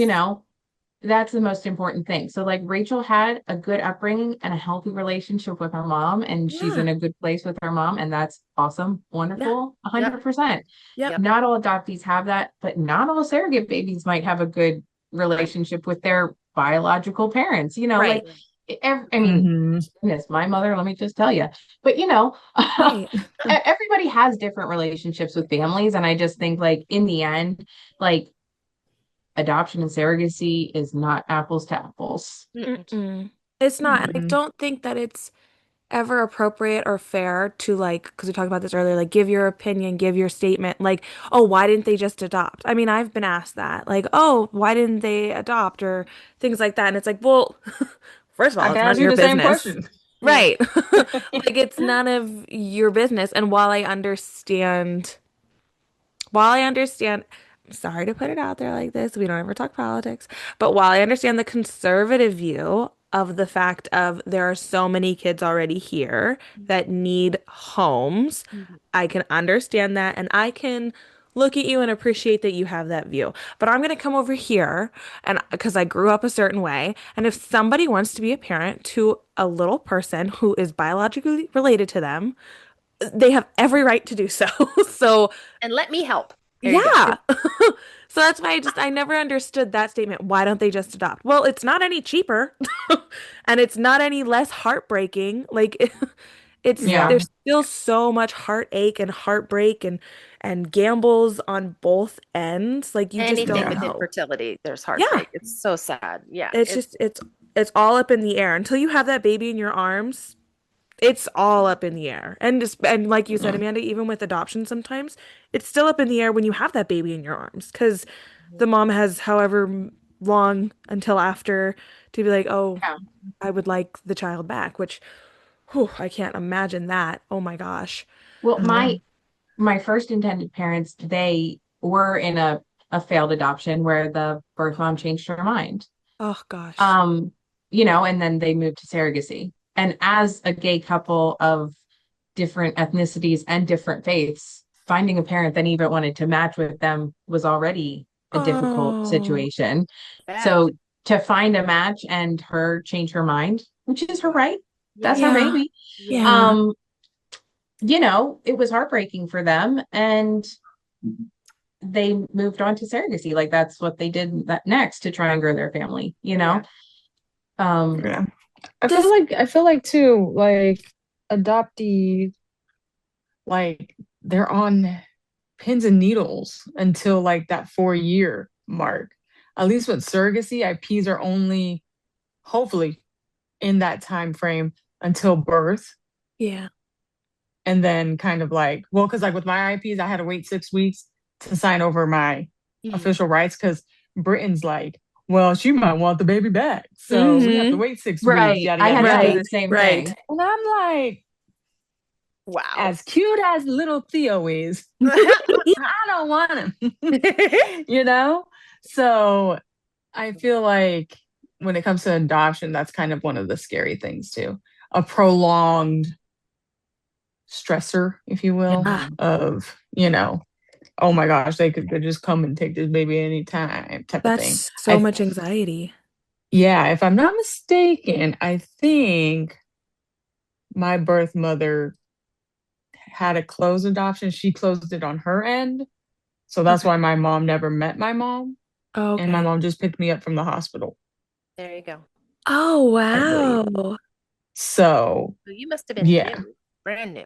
that's the most important thing. So like Rachel had a good upbringing and a healthy relationship with her mom, and she's Yeah. in a good place with her mom, and that's awesome, Yeah. wonderful, Yep. 100%. Yep. Not all adoptees have that, but not all surrogate babies might have a good Right. relationship with their biological parents. Right. I mean, Hmm. goodness, my mother, let me just tell you. But Right. everybody has different relationships with families, and I just think like in the end, like adoption and surrogacy is not apples to apples. Mm-mm. Mm-mm. It's not. And I Hmm. don't think that it's ever appropriate or fair to like, because we talked about this earlier, like give your opinion, give your statement, like, oh, why didn't they just adopt? I mean, I've been asked that, like, oh, why didn't they adopt or things like that. And it's like, well, first of I all, can it's none ask of you your the same business. question. Yeah. Right. Like, it's none of your business. And while I understand, I'm sorry to put it out there like this, we don't ever talk politics, but while I understand the conservative view of the fact of there are so many kids already here that need homes, Mhm. I can understand that and I can look at you and appreciate that you have that view. But I'm going to come over here and because I grew up a certain way, and if somebody wants to be a parent to a little person who is biologically related to them, they have every right to do so. So And let me help. There you go. yeah. So that's why I never understood that statement. Why don't they just adopt? Well, it's not any cheaper and it's not any less heartbreaking. Like Yeah. there's still so much heartache and heartbreak and gambles on both ends. Like you just Anything don't with Yeah. know. infertility, there's Yeah. heartbreak. It's so sad. Yeah. It's just it's all up in the air until you have that baby in your arms. It's all up in the air. And like you said, Yeah. Amanda, even with adoption sometimes, it's still up in the air when you have that baby in your arms because the mom has however long until after to be like, "Oh, Yeah. I would like the child back," which whew, I can't imagine that. Oh my gosh. Well, Yeah. my first intended parents, they were in a failed adoption where the birth mom changed her mind. Oh gosh. Um, and then they moved to surrogacy. And as a gay couple of different ethnicities and different faiths, finding a parent that even wanted to match with them was already a difficult Oh. situation. Bad. So to find a match and her change her mind, which is her right, that's her Yeah. Yeah. baby. Yeah. Yeah. Um, it was heartbreaking for them and they moved on to surrogacy. Like that's what they did that next to try and grow their family. Yeah. Um, Yeah. This I feel like too, like adoptees, like they're on pins and needles until like that 4 year mark. At least with surrogacy, IPs are only hopefully in that time frame until birth. yeah. And then kind of like, well, because like with my IPs, I had to wait 6 weeks to sign over my Mhm. official rights because Britain's like, well, she might want the baby back. So we have to Mm-hmm. wait 6 weeks, right. yada, I yada, had to do yada. the Right. same Right. thing. And I'm like, Wow. as cute as little Theo is, I don't want him, you know? So I feel like when it comes to adoption, that's kind of one of the scary things too. A prolonged stressor, if you will, Yeah. of, oh my gosh, they could just come and take this baby anytime type of thing. That's so I much anxiety. Yeah, if I'm not mistaken, I think my birth mother had a closed adoption. She closed it on her end. So that's Okay. why my mom never met my mom. And my Okay. mom just picked me up from the hospital, There you go. Oh, I believe. wow. So So you must have been yeah, new, brand new.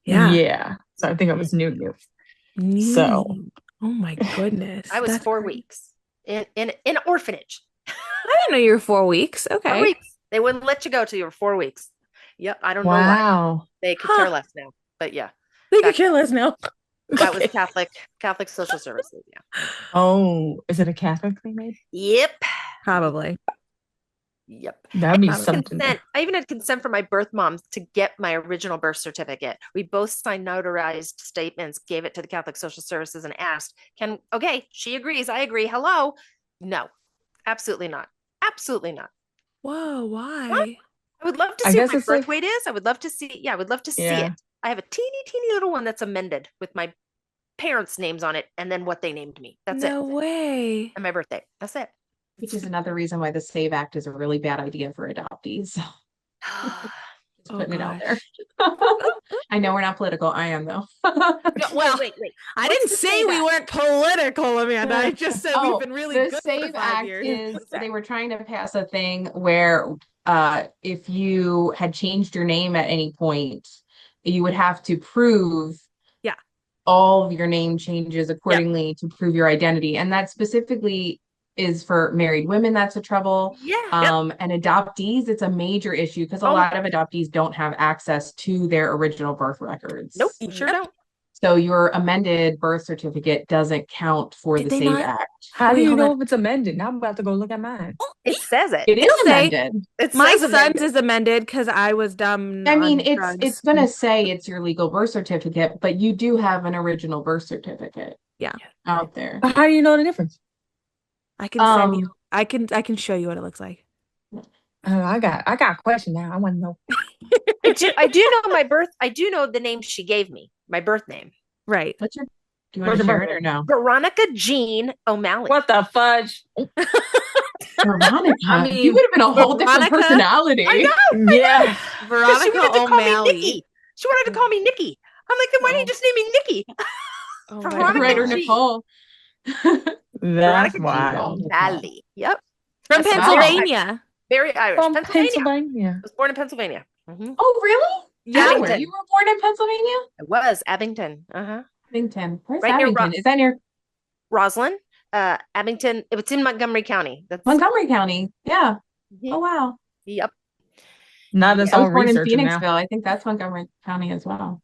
Yeah. yeah. So I think I was new. So New. Oh my goodness. I was That's 4 crazy. weeks in orphanage. didn't know you were 4 weeks. 4 Okay. weeks. They wouldn't let you go till you were 4 weeks. Yep. I don't know why. Wow. They could Huh. care less now. But yeah, They could back kill us now. that was Okay. Catholic social services. Yeah. Oh, is it a Catholic thing, maybe? Yep. Probably. Yep. That'd be Probably. something. Consent. I even had consent from my birth mom to get my original birth certificate. We both signed notarized statements, gave it to the Catholic Social Services, and asked, okay, she agrees, I agree. Hello. No, absolutely not. Absolutely not. Whoa, why? I would love to I see guess what my it's birth like, weight is. I would love to see. Yeah, I would love to see yeah. it. I have a teeny little one that's amended with my parents' names on it and then what they named me. That's No it. way. And my birthday. That's it. Which is another reason why the SAVE Act is a really bad idea for adoptees. Just Oh, putting it out there. gosh. I know we're not political. I am though. No, Well, wait. I What's didn't the say SAVE we Act? weren't political, Amanda. I just said we've been really the good SAVE for 5 Act years. is they were trying to pass a thing where if you had changed your name at any point, you would have to prove Yeah. all of your name changes accordingly to prove your identity. And that specifically is for married women. That's a trouble. Yeah. And adoptees, it's a major issue because a Oh. lot of adoptees don't have access to their original birth records. Nope, you sure don't. So your amended birth certificate doesn't count for Did the they SAVE not- Act. How do Wait, you hold know on. if it's amended? Now I'm about to go look at mine. It says it. It is It'll say- amended. It My says son's amended. is amended because I was dumb. I mean, on it's drugs. gonna say it's your legal birth certificate, but you do have an original birth certificate. Yeah. Out there. How do you know the difference? I can send you. I can show you what it looks like. I got a question now. I want to know. I do know my birth. I do know the name she gave me. My birth name. Right. Do you want to share it or no? Veronica Jean O'Malley. What the fudge? Veronica. I mean, you would have been a whole different Veronica- personality. I know. Yeah. She Veronica wanted to call me O'Malley. Nikki. She wanted to call me Nikki. I'm like, then why didn't you just name me Nikki? Oh, Veronica Right, or G. Nicole. That's Veronica Jean wild. O'Malley. Yep. From That's Pennsylvania. Very Irish. From Pennsylvania. Pennsylvania. I was born in Pennsylvania. Mhm. Oh, really? Yeah. Anywhere. You were born in Pennsylvania? I was Abington. Uh-huh. Abington. Where's Right near Abington? Is that near Roslyn. Abington. It's in Montgomery County. That's Montgomery County? Yeah. Mhm. Oh, wow. Yep. Not that's I was all born in researching now. Phoenixville. I think that's Montgomery County as well.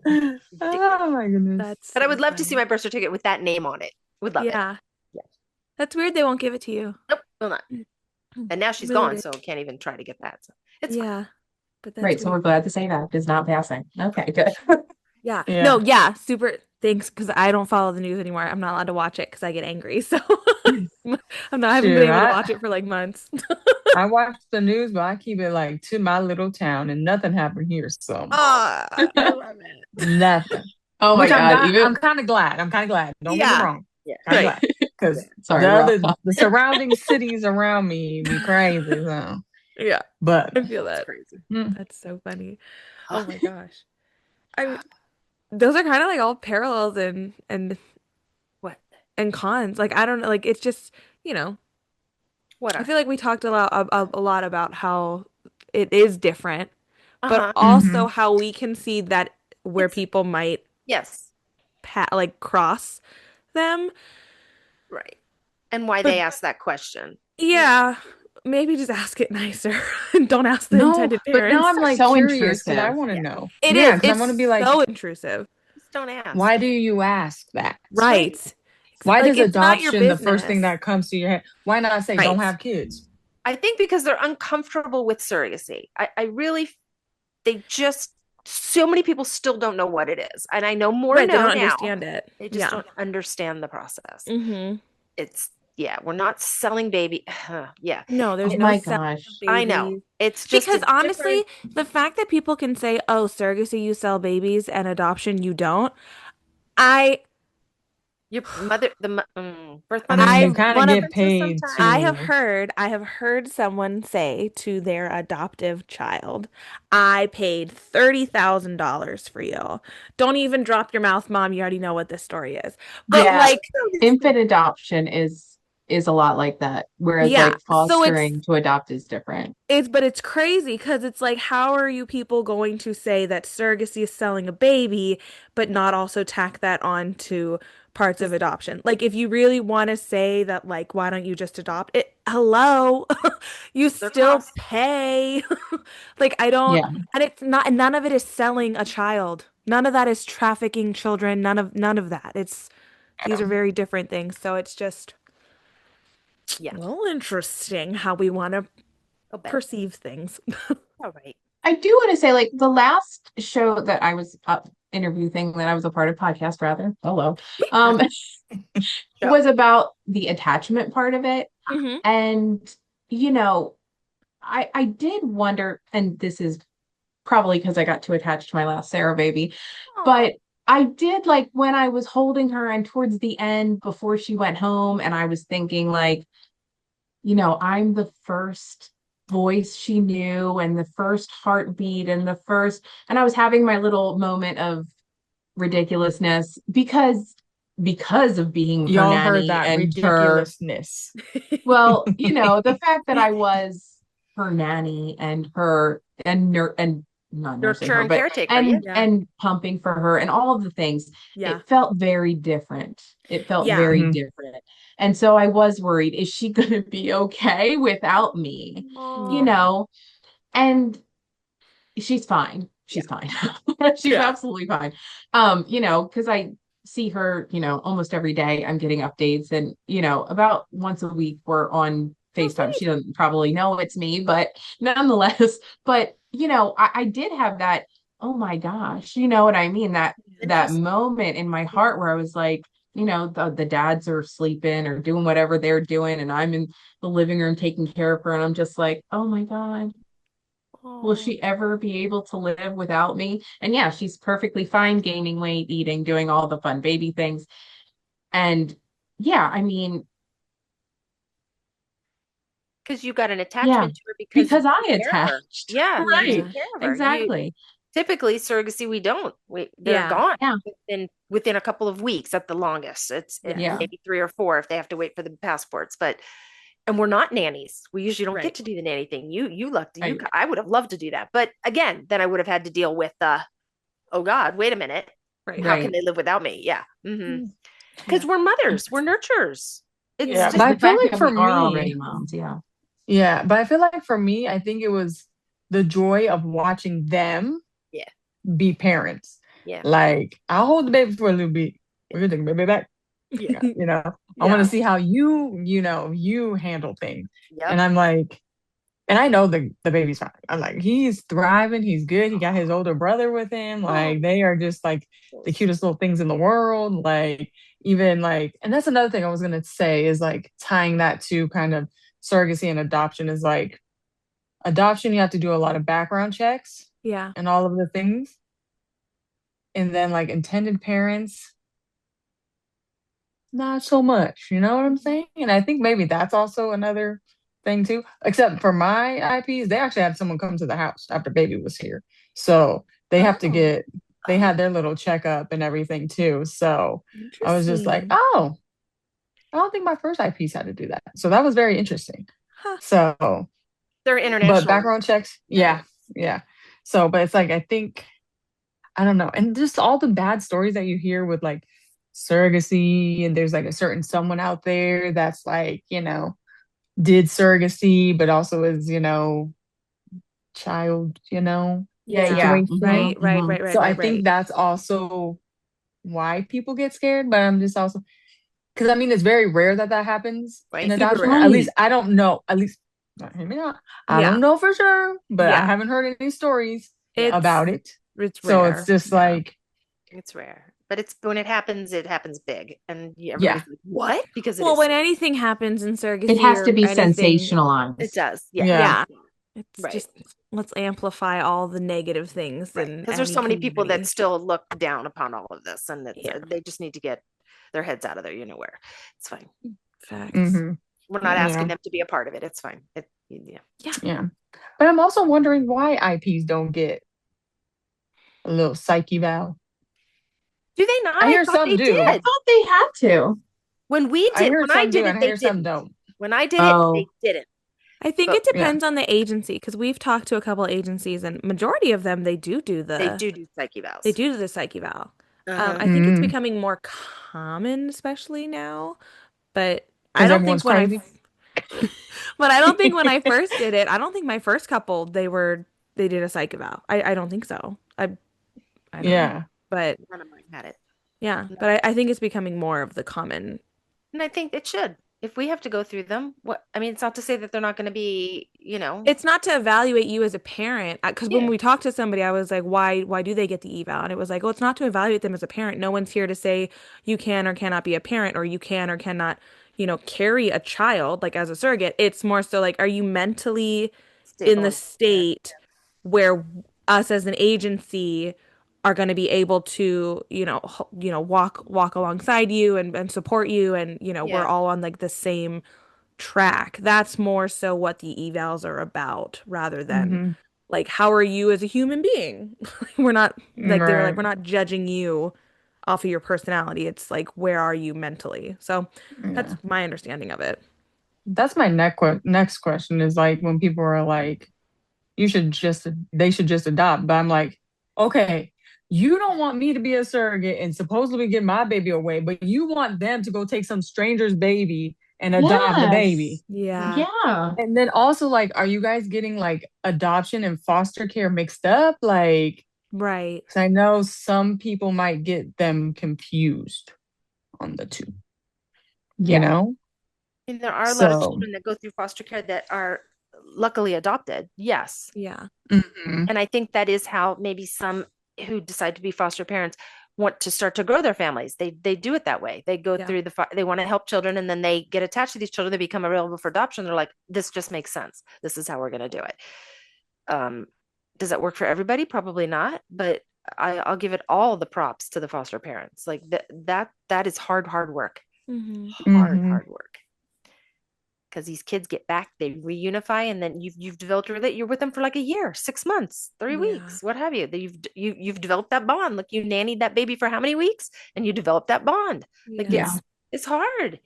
Oh my goodness. But I would love to see my birth certificate with that name on it. Would love it. Yeah. Yeah. That's weird. They won't give it to you. Nope, will not. And now she's Really gone, weird. so can't even try to get that. So it's fine. Yeah. But that's Right. So we're weird. glad the SAVE Act is not passing. Okay, good. Yeah. Yeah. No, yeah. Super. Thanks. Because I don't follow the news anymore. I'm not allowed to watch it because I get angry. So I haven't been able to watch it for like months. I watch the news, but I keep it like to my little town, and nothing happened here. So I love it. nothing. Oh my Which God. Even I'm kind of glad. Don't get Yeah. me wrong. Yeah. I'm Right. glad because sorry, the surrounding cities around me be crazy. So. Yeah. But I feel that. Crazy. That's so funny. Oh my gosh. Those are kind of like all parallels and What? and cons. Like I don't know. Like it's just What? I feel like we talked a lot about how it is different, but Uh-huh. also how we can see that where It's- people might Yes. like cross them. Right. And why But- they asked that question. Yeah. Maybe just ask it nicer and don't ask the intended but parents. now I'm like So curious because I intrusive. want to Yeah. know. It Yeah, is. 'cause I It's want to be like, so intrusive. Just don't ask. why do you ask that? Right. Why Like, does it's not your adoption the first thing business. that comes to your head? Why not say don't Right. have kids? I think because they're uncomfortable with surrogacy. I really, they just, so many people still don't know what it is. And I know more Right, they know don't now. understand it. They just don't understand the process. Mm-hmm. It's, yeah, we're not selling baby. Yeah. No, there's Oh no my selling gosh. of I know. babies. It's just Because a honestly, different- the fact that people can say, "Oh, surrogacy you sell babies and adoption you don't," I your mother, birth I mother. mean, you I've- kind one of of- get paid sometimes. to. I have heard someone say to their adoptive child, "I paid $30,000 for you." Don't even drop your mouth, Mom. You already know what this story is. But Yeah. like, Infant adoption is a lot like that. Whereas Yeah, like so it's- fostering to adopt is different. it's crazy because it's like, how are you people going to say that surrogacy is selling a baby, but not also tack that on to parts of adoption. Like if you really want to say that, like, why don't you just adopt it? Hello, you Their still costs. pay. Like I don't, Yeah. and it's not, and none of it is selling a child. None of that is trafficking children. None of that. These are very different things. So it's just, Yeah. well, interesting how we want to Oh, better. perceive things. All right. I do want to say, like, the last show that I was interview thing that I was a part of, podcast rather, hello, um, Show. was about the attachment part of it. Mhm. And, you know, I did wonder, and this is probably because I got too attached to my last Sarah baby, but I did, like, when I was holding her and towards the end before she went home, and I was thinking, like, I'm the first voice she knew and the first heartbeat and and I was having my little moment of ridiculousness because of being her Y'all heard nanny that and her, ridiculousness. well, the fact that I was her nanny and her and not nursing Nurture her, and but caretaker. Yeah. Yeah. and pumping for her and all of the things, Yeah. it felt very different. It felt Yeah. very Mhm. different. And so I was worried, is she going to be okay without me? You Oh. know, and she's fine. Yeah. She's fine. She's Yeah. absolutely fine. Because I see her, almost every day. I'm getting updates, and about once a week we're on FaceTime. sweet. She doesn't probably know it's me, but nonetheless, but I did have that, oh my gosh, you know what I mean? That Interesting. moment in my heart where I was like, the dads are sleeping or doing whatever they're doing, and I'm in the living room taking care of her, and I'm just like, oh my God, will Oh. she ever be able to live without me? And yeah, she's perfectly fine gaining weight, eating, doing all the fun baby things. And yeah, I mean, Because you got an yeah, attachment to her because you because I took care of her. attached. Yeah, you Right. took Yeah. care of her. You Exactly. typically surrogacy we don't. They're Yeah. gone Yeah. within a couple of weeks at the longest. It's Yeah. maybe 3 or 4 if they have to wait for the passports. But and we're not nannies. We usually don't Right. get to do the nanny thing. You lucked. Right. I would have loved to do that, but again, then I would have had to deal with oh God, wait a minute. Right. How can Right. they live without me? Yeah. Mm. Because Yeah. we're mothers, we're nurturers. It's Yeah, just but The I feel fact like that for we are me, already moms. Yeah. yeah, but I feel like for me, I think it was the joy of watching them yeah, be parents. yeah, Like, I'll hold the baby for a little bit. We're gonna take the baby back. yeah, I want Yeah. to see how you handle things. yep. And I'm like, and I know the baby's fine. I'm like, he's thriving, he's good. He got his older brother with him. Like, they are just like the cutest little things in the world. Like, even like, and that's another thing I was gonna say is like tying that to kind of surrogacy and adoption is like adoption, you have to do a lot of background checks Yeah. and all of the things. And then like intended parents, not so much. You know what I'm saying? And I think maybe that's also another thing too. Except for my IPs, they actually had someone come to the house after baby was here. So they have to Oh. they had their little checkup and everything too. So I was just like, Interesting. oh, I don't think my first IPs had to do that. So that was very interesting. Huh. So, They're but international. background checks, yeah, yeah. So, but it's like, I think, I don't know. And just all the bad stories that you hear with like surrogacy, and there's like a certain someone out there that's like, did surrogacy, but also is, child, Yeah. Yeah. Yeah. situation. Right. Right. Mhm. Right. Right. So I Right. think Right. that's also why people get scared. But I'm just also, because I mean, it's very rare that that happens in Right. Super adoption. rare. At least Right. I don't know. At least, hear me out. I Yeah. don't know for sure, but I Yeah. haven't heard any stories Yeah. about it. It's So it's rare. just Yeah. like, It's rare, but it's when it happens big, and yeah, everybody's like, "What?" Because it Well, is. when anything happens in It surrogacy has to or be anything, It sensationalized. does. Yeah. yeah. yeah, it's Right. just let's amplify all the negative things Right. in Because there's any so many people that community. still look down upon all of this, and that Yeah. they just need to get their heads out of there. You know where? It's fine. Facts. Hmm. We're not Yeah. asking them to be a part of it. It's fine. Yeah. Yeah. Yeah. But I'm also wondering why IPs don't get a little psyche valve. Do they not? I I hear thought some they do. I did. thought they had to. When I hear when I some do, did and it, I they hear some didn't. don't. When I did it, Oh, they didn't. I think But it Yeah. depends on the agency because we've talked to a couple agencies and majority of them they do they the do psyche they vows. do the psyche eval. I think it's Mm. becoming more common, especially now. But I Because don't everyone's think when I, crazy. but I don't think when I first did it, I don't think my first couple they did a psych eval. I don't think so. I don't know, Yeah. but None of mine had it. yeah, No. but I think it's becoming more of the common. And I think it should. If we have to go through them, I mean, it's not to say that they're not going to be, It's not to evaluate you as a parent, because when yeah, we talked to somebody, I was like, why do they get the eval? And it was like, oh, it's not to evaluate them as a parent. No one's here to say you can or cannot be a parent, or you can or cannot, carry a child like as a surrogate. It's more so like, are you mentally in stable the and yeah. state where us as an agency are going to be able to, walk alongside you and support you, and we're Yeah. all on like the same track. That's more so what the evals are about, rather than Mm-hmm. like, how are you as a human being? We're not, like, they were like, Right. we're not judging you off of your personality. It's like, where are you mentally? So that's Yeah. my understanding of it. That's my next question is like when people are like, they should just adopt. But I'm like, okay, you don't want me to be a surrogate and supposedly give my baby away, but you want them to go take some stranger's baby and adopt the baby. Yes. Yeah. Yeah. And then also like, are you guys getting like adoption and foster care mixed up? Like, Right. 'cause I know some people might get them confused on the two, you Yeah. know? And there are a lot of So, children that go through foster care that are luckily adopted. Yes. Yeah. mhm. And I think that is how maybe some who decide to be foster parents want to start to grow their families. They do it that way. They go Yeah. through they want to help children, and then they get attached to these children. They become available for adoption. They're like, this just makes sense. This is how we're going to do it. Um, does that work for everybody? Probably not, but I'll give it all the props to the foster parents. Like that is hard work. Hmm. Mhm. Hard work. Because these kids get back, they reunify, and then you've developed you're with them for like a year, 6 months, three Yeah. weeks, what have you. That you've developed that bond. Look, you nannied that baby for how many weeks, and you developed that bond. Like Yeah. Yeah. it's hard.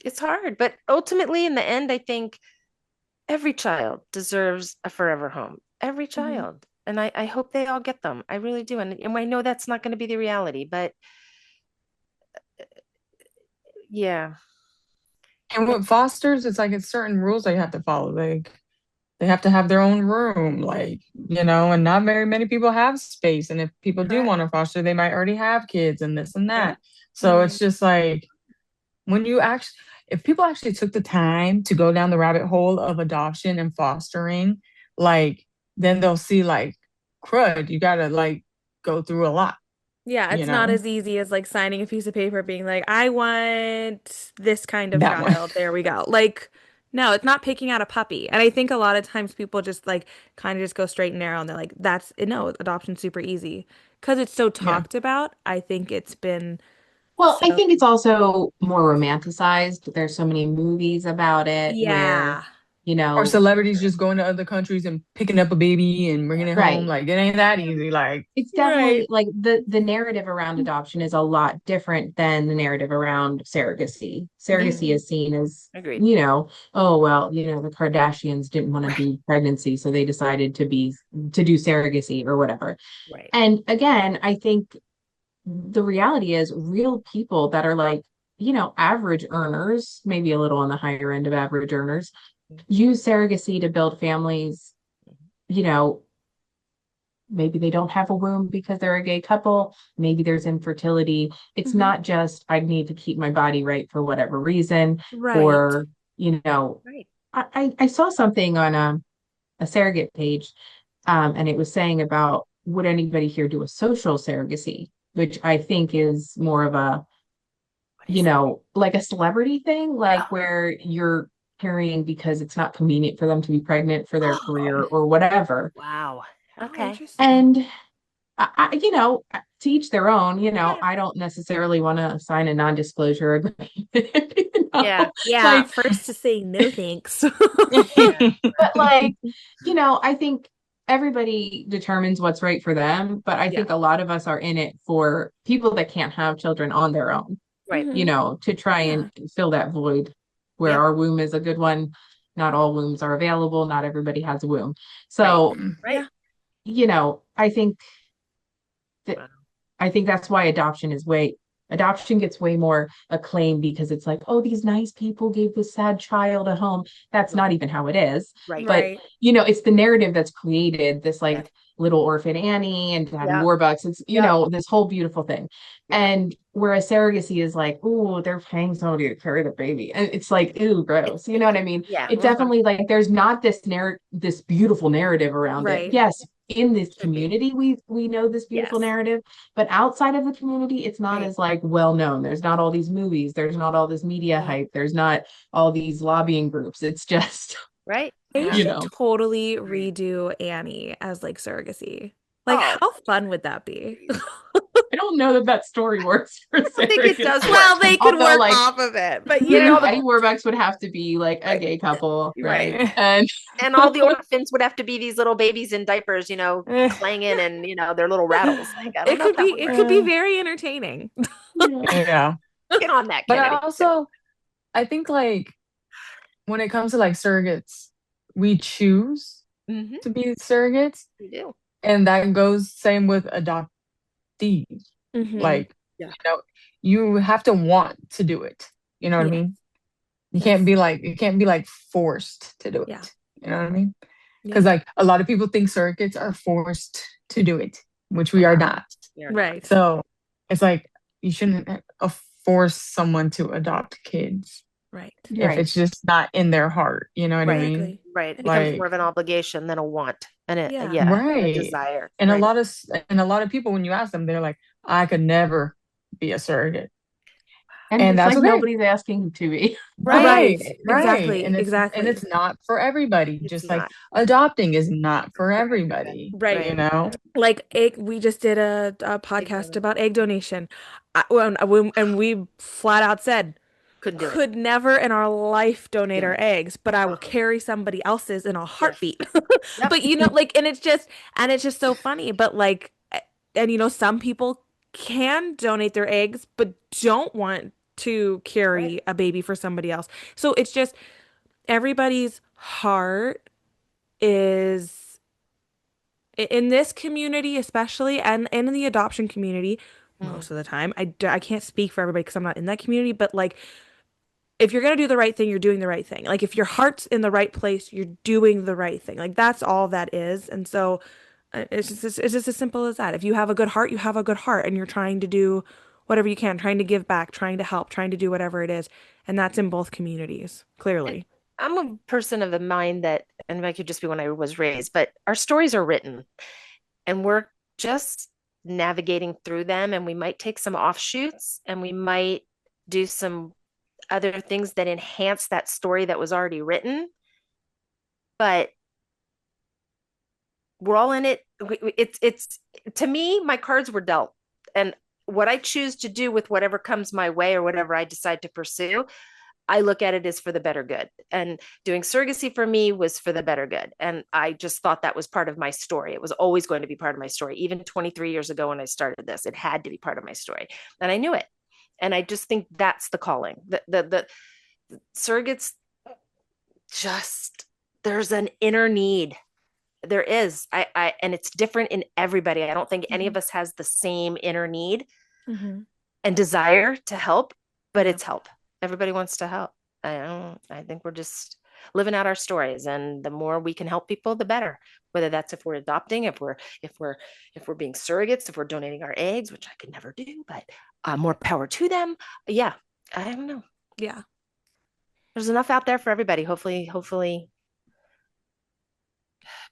It's hard, but ultimately, in the end, I think every child deserves a forever home. Every Hmm. child, and I hope they all get them. I really do, and I know that's not going to be the reality, but yeah, And with fosters, it's like it's certain rules they have to follow. Like they have to have their own room, like, and not very many people have space. And if people do Correct. want to foster, they might already have kids and this and yeah, that. So it's Right. just like when you actually, if people actually took the time to go down the rabbit hole of adoption and fostering, like, then they'll see like, crud, you gotta like go through a lot, Yeah, you it's not know? as easy as like signing a piece of paper being like, I want this kind of That one. child. There we go. Like, no, it's not picking out a puppy. And I think a lot of times people just like kind of just go straight and narrow, and they're like, no, adoption's super easy. Because it's so Yeah. talked about, I think it's been Well, I so, think it's also more romanticized. There's so many movies about it where, yeah. you Or know, celebrities just going to other countries and picking up a baby and bringing it home. right. Like it ain't that easy. Like, It's definitely Right. like the narrative around adoption is a lot different than the narrative around surrogacy. Surrogacy hmm is seen as, agreed. oh well, the Kardashians didn't want to Right, do pregnancy, so they decided to do surrogacy or whatever. right. And again, I think the reality is real people that are like, average earners, maybe a little on the higher end of average earners, use surrogacy to build families, you know, maybe they don't have a womb because they're a gay couple. Maybe there's infertility. It's Hmm. not just, I need to keep my body right for whatever reason. Right. Or, you know, Right. I saw something on a surrogate page, and it was saying about would anybody here do a social surrogacy, which I think is more of a, What is that? like a celebrity thing, like where you're carrying because it's not convenient for them to be pregnant for their career Oh, or whatever. wow. Oh, Okay. interesting. And to each their own, Yeah. I don't necessarily want to sign a non-disclosure agreement, Yeah. Yeah, like, first to say no thanks. Yeah. but like, I think everybody determines what's right for them, but I Yeah. think a lot of us are in it for people that can't have children on their own, Right. Hmm. to try Yeah. and fill that void where Yeah. our womb is a good one. Not all wombs are available, not everybody has a womb. Right. So, Right. Yeah. I think that Wow. I think that's why adoption gets way more acclaim because it's like, oh, these nice people gave this sad child a home. That's not even how it is. Right. But Right. it's the narrative that's created this like little orphan Annie and Daddy Yeah. Warbucks. It's this whole beautiful thing. Yeah. And whereas surrogacy is like, oh, they're paying somebody to carry the baby. And it's like, ooh, gross. You know what I mean? Yeah. It definitely like there's not this beautiful narrative around it. Right. Yes, in this Should be. community, we know this beautiful Yes. narrative, but outside of the community, it's not Right. as like well known. There's not all these movies, there's not all this media hype, there's not all these lobbying groups. It's just Right. They you should know. totally redo Annie as like surrogacy. Like, Oh. how fun would that be? I don't know that story works for I think it surrogacy. does work. Well, they could Although, work like, off of it, but You know, all the- Eddie Warbucks would have to be like a gay couple, right? And all the orphans would have to be these little babies in diapers, clanging and their little rattles. Like, I don't it know could if that be would it work. could be very entertaining. Yeah. Get on that, But Kennedy. I think like when it comes to like surrogates, we choose Mm-hmm. to be surrogates, We do. and that goes same with adoptees. Mhm. Like, Yeah. you have to want to do it. You know what I Yeah. mean? You can't be like forced to do it. Yeah. You know what I mean? Yeah. Because like a lot of people think surrogates are forced to do it, which we are not. You're Right. So it's like you shouldn't force someone to adopt kids Right. if it's just not in their heart. You know what I mean? Exactly. right. It Like- becomes more of an obligation than a want and a Yeah. and a Right. desire. And Right. a lot of people, when you ask them, they're like, I could never be a surrogate. and And it's that's like okay. nobody's asking to be. Right. Right. Exactly. And Exactly. it's not for everybody. It's Just not. like adopting is not for everybody. Right. You know? Like we just did a podcast about egg donation. And we flat out said Couldn't do it. could never in our life donate Yeah. our eggs, but I will carry somebody else's in a heartbeat. Yep. But and it's just so funny. But like, and some people can donate their eggs, but don't want to carry a baby for somebody else. So it's just everybody's heart is in this community, especially, and in the adoption community, most of the time. I can't speak for everybody because I'm not in that community, but like, if you're going to do the right thing, you're doing the right thing. Like, if your heart's in the right place, you're doing the right thing. Like, that's all that is. And so it's just as simple as that. If you have a good heart, you have a good heart, and you're trying to do whatever you can, trying to give back, trying to help, trying to do whatever it is. And that's in both communities, clearly. I'm a person of the mind that, and it could just be when I was raised, but our stories are written and we're just navigating through them, and we might take some offshoots and we might do some other things that enhance that story that was already written. But we're all in it. It's to me, my cards were dealt, and what I choose to do with whatever comes my way or whatever I decide to pursue, I look at it as for the better good. And doing surrogacy for me was for the better good. And I just thought that was part of my story. It was always going to be part of my story. Even 23 years ago when I started this, it had to be part of my story. And I knew it. And I just think that's the calling. The surrogates, just, there's an inner need. There is. And it's different in everybody. I don't think any of us has the same inner need and desire to help, but it's help. Everybody wants to help. I think we're just living out our stories, and the more we can help people, the better. Whether that's if we're adopting, if we're being surrogates, if we're donating our eggs, which I could never do, but more power to them. Yeah, I don't know. Yeah, there's enough out there for everybody. Hopefully,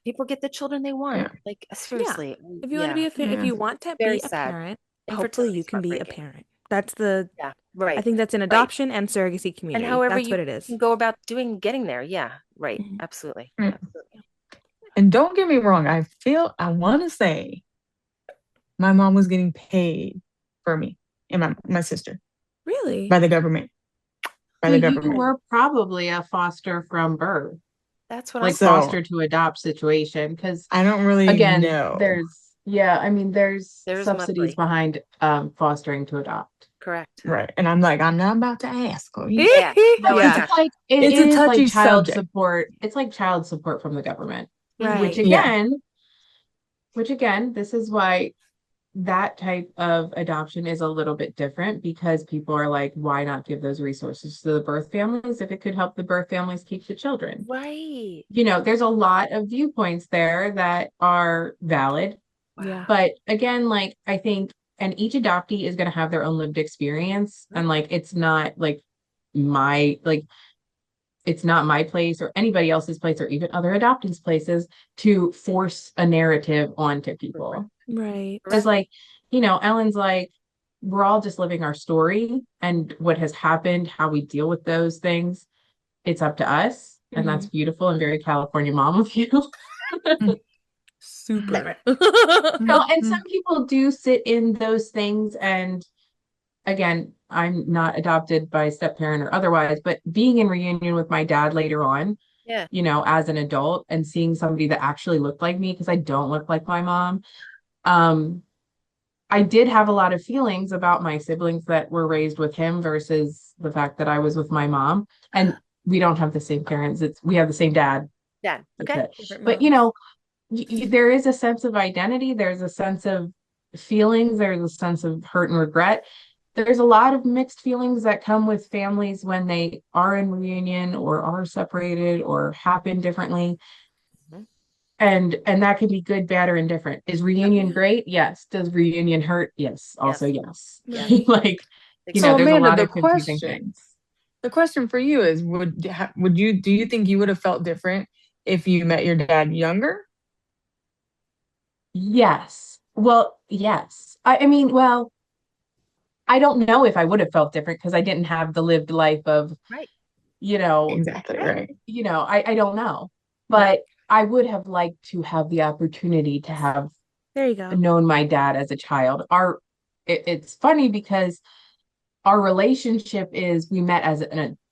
people get the children they want. Yeah. Like, seriously, if you want to be if you want to Very be a sad. parent, And hopefully fertility you is can be a heartbreaking. parent. That's the Yeah, right. I think that's in adoption and surrogacy community. And however that's you what it is. can go about getting there. Yeah, right. Mhm. Absolutely. Mm. Absolutely. And don't get me wrong, I want to say my mom was getting paid for me and my sister Really? by the government. By So the you government. were probably a foster from birth, That's what like So- foster to adopt situation. Because I don't really again, know. there's There's subsidies monthly. behind fostering to adopt. correct. Right. And I'm like, I'm not about to ask. Or you- Yeah. No, Yeah. It's like it It's a is touchy like child subject. support. It's like child support from the government. Right. Which Yeah. again, this is why that type of adoption is a little bit different because people are like, why not give those resources to the birth families if it could help the birth families keep the children? Right. There's a lot of viewpoints there that are valid. Yeah. But again, like I think, and each adoptee is going to have their own lived experience. And like, it's not like it's not my place or anybody else's place or even other adoptees' places to force a narrative onto people. Right. Because like, Ellen's like, we're all just living our story and what has happened, how we deal with those things. It's up to us. And that's beautiful and very California mom of you. Super. And some people do sit in those things. And again, I'm not adopted by a step parent or otherwise, but being in reunion with my dad later on, Yeah. as an adult and seeing somebody that actually looked like me, because I don't look like my mom. I did have a lot of feelings about my siblings that were raised with him versus the fact that I was with my mom. And we don't have the same parents. We have the same dad. Dad. Okay. But there is a sense of identity. There's a sense of feelings. There's a sense of hurt and regret. There's a lot of mixed feelings that come with families when they are in reunion or are separated or happen differently. And that can be good, bad, or indifferent. Is reunion great? Yes. Does reunion hurt? Yes. Also, yes. Yes. Like, So there's a Amanda, lot the of confusing things. question for you is, do you think you would have felt different if you met your dad younger? Yes. Well, yes. I mean, well, I don't know if I would have felt different because I didn't have the lived life of, Right. Exactly right. I don't know. But I would have liked to have the opportunity to have There you go. known my dad as a child. It's funny because our relationship is we met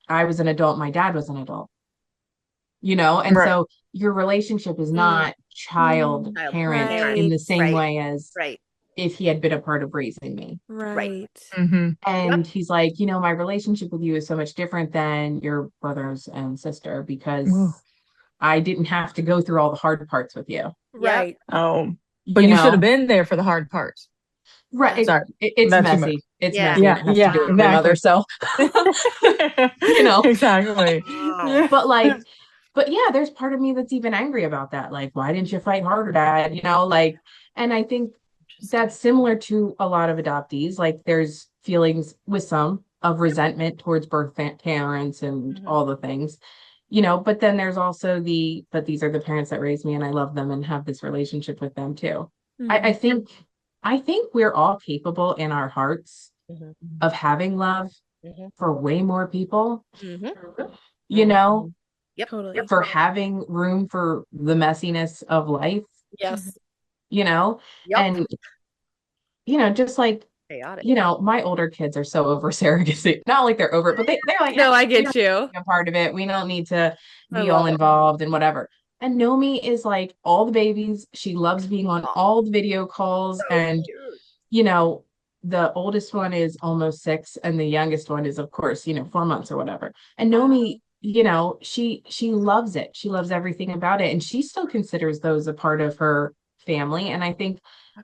I was an adult, my dad was an adult. And Right. so your relationship is not child Child parent parent. in the same Right. way as Right. if he had been a part of raising me. Right. Mm-hmm. And he's like, my relationship with you is so much different than your brothers and sister because Ooh. I didn't have to go through all the hard parts with you. Right. Oh, but you should have been there for the hard parts. Right. Sorry, It's not too much. messy. It's Yeah. messy. I have to do it with my mother. So, Exactly. Wow. but yeah, there's part of me that's even angry about that. Like, why didn't you fight harder, Dad? And I think that's similar to a lot of adoptees. Like, there's feelings with some of resentment towards birth parents and all the things, but then there's also but these are the parents that raised me and I love them and have this relationship with them too. I think we're all capable in our hearts of having love for way more people, Yep. Totally. for having room for the messiness of life, Yes. Yep. And, just like, Chaotic. my older kids are so over surrogacy. Not like they're over it, but they're like, No, I we don't get you. need to be a part of it. We don't need to I be all love it. involved and whatever. And Nomi is like all the babies. She loves being on all the video calls. And, the oldest one is almost 6, and the youngest one is, of course, 4 months or whatever. And Nomi, she loves it. She loves everything about it. And she still considers those a part of her family. And I think